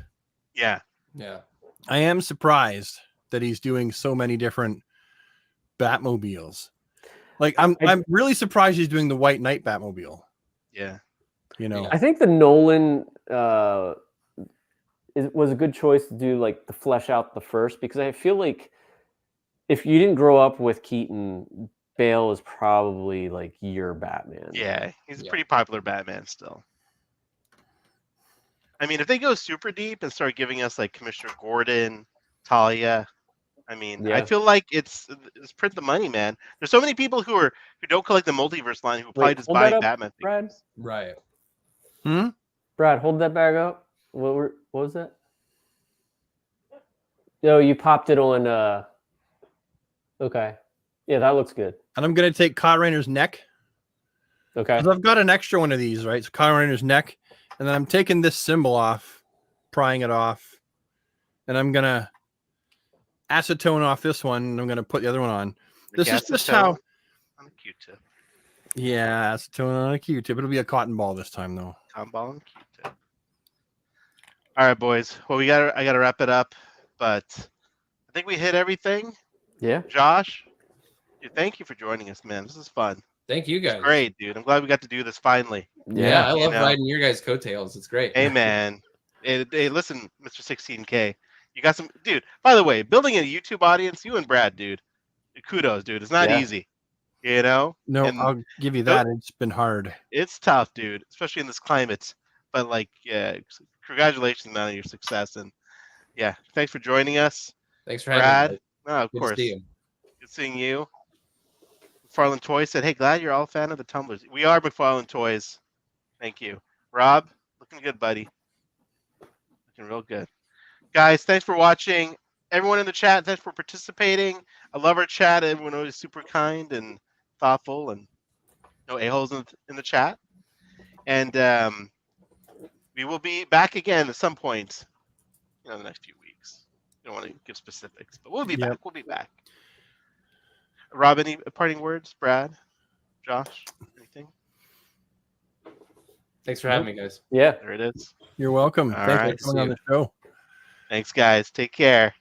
yeah, Yeah. I am surprised that he's doing so many different Batmobiles. Like I'm really surprised he's doing the White Knight Batmobile. yeah. You know, Yeah. I think the Nolan was a good choice to do like to flesh out the first, because I feel like if you didn't grow up with Keaton, Bale is probably like your Batman. Yeah, he's a Yeah. pretty popular Batman still. I mean, if they go super deep and start giving us like Commissioner Gordon, Talia, I mean, I Yeah. feel like it's print the money, man. There's so many people who don't collect the multiverse line who probably Wait, just hold buy that up, Batman things. Brad. Right. Hmm? Brad, hold that bag up. What was that? No, you popped it on. Okay. Yeah, that looks good. And I'm gonna take Kyle Rayner's neck. Okay. 'Cause I've got an extra one of these, right? So Kyle Rayner's neck, and then I'm taking this symbol off, prying it off, and I'm gonna acetone off this one, and I'm gonna put the other one on. This is just how. On a Q-tip. Yeah, acetone on a Q-tip. It'll be a cotton ball this time, though. Cotton ball and Q-tip. All right, boys. Well, I gotta wrap it up, but I think we hit everything. Yeah. Josh, dude, thank you for joining us, man. This is fun. Thank you guys. Great, dude. I'm glad we got to do this finally. Yeah, I You love know. riding your guys' coattails. It's great. Hey, man. Hey, listen, Mr. 16K. You got some, dude. By the way, building a YouTube audience, you and Brad, dude. Kudos, dude. It's not Yeah. easy. You know, No, And I'll give you that. It's been hard. it's tough, dude, especially in this climate. But like, yeah, congratulations, man, on your success. And yeah, thanks for joining us, Thanks for having Brad. me. No, of Good course. to see you. Good seeing you. McFarlane Toys said, "Hey, glad you're all a fan of the tumblers." We are McFarlane Toys. Thank you, Rob. Looking good, buddy. Looking real good, guys. Thanks for watching. Everyone in the chat, thanks for participating. I love our chat. Everyone always super kind and thoughtful, and no a-holes in the chat. And we will be back again at some point, in the next few weeks. Don't want to give specifics, but we'll be Yep. back. We'll be back. Rob, any parting words? Brad, Josh, anything? Thanks for having me, guys. Yeah. There it is. You're welcome. All Thanks right, for coming on see the show. Thanks, guys. Take care.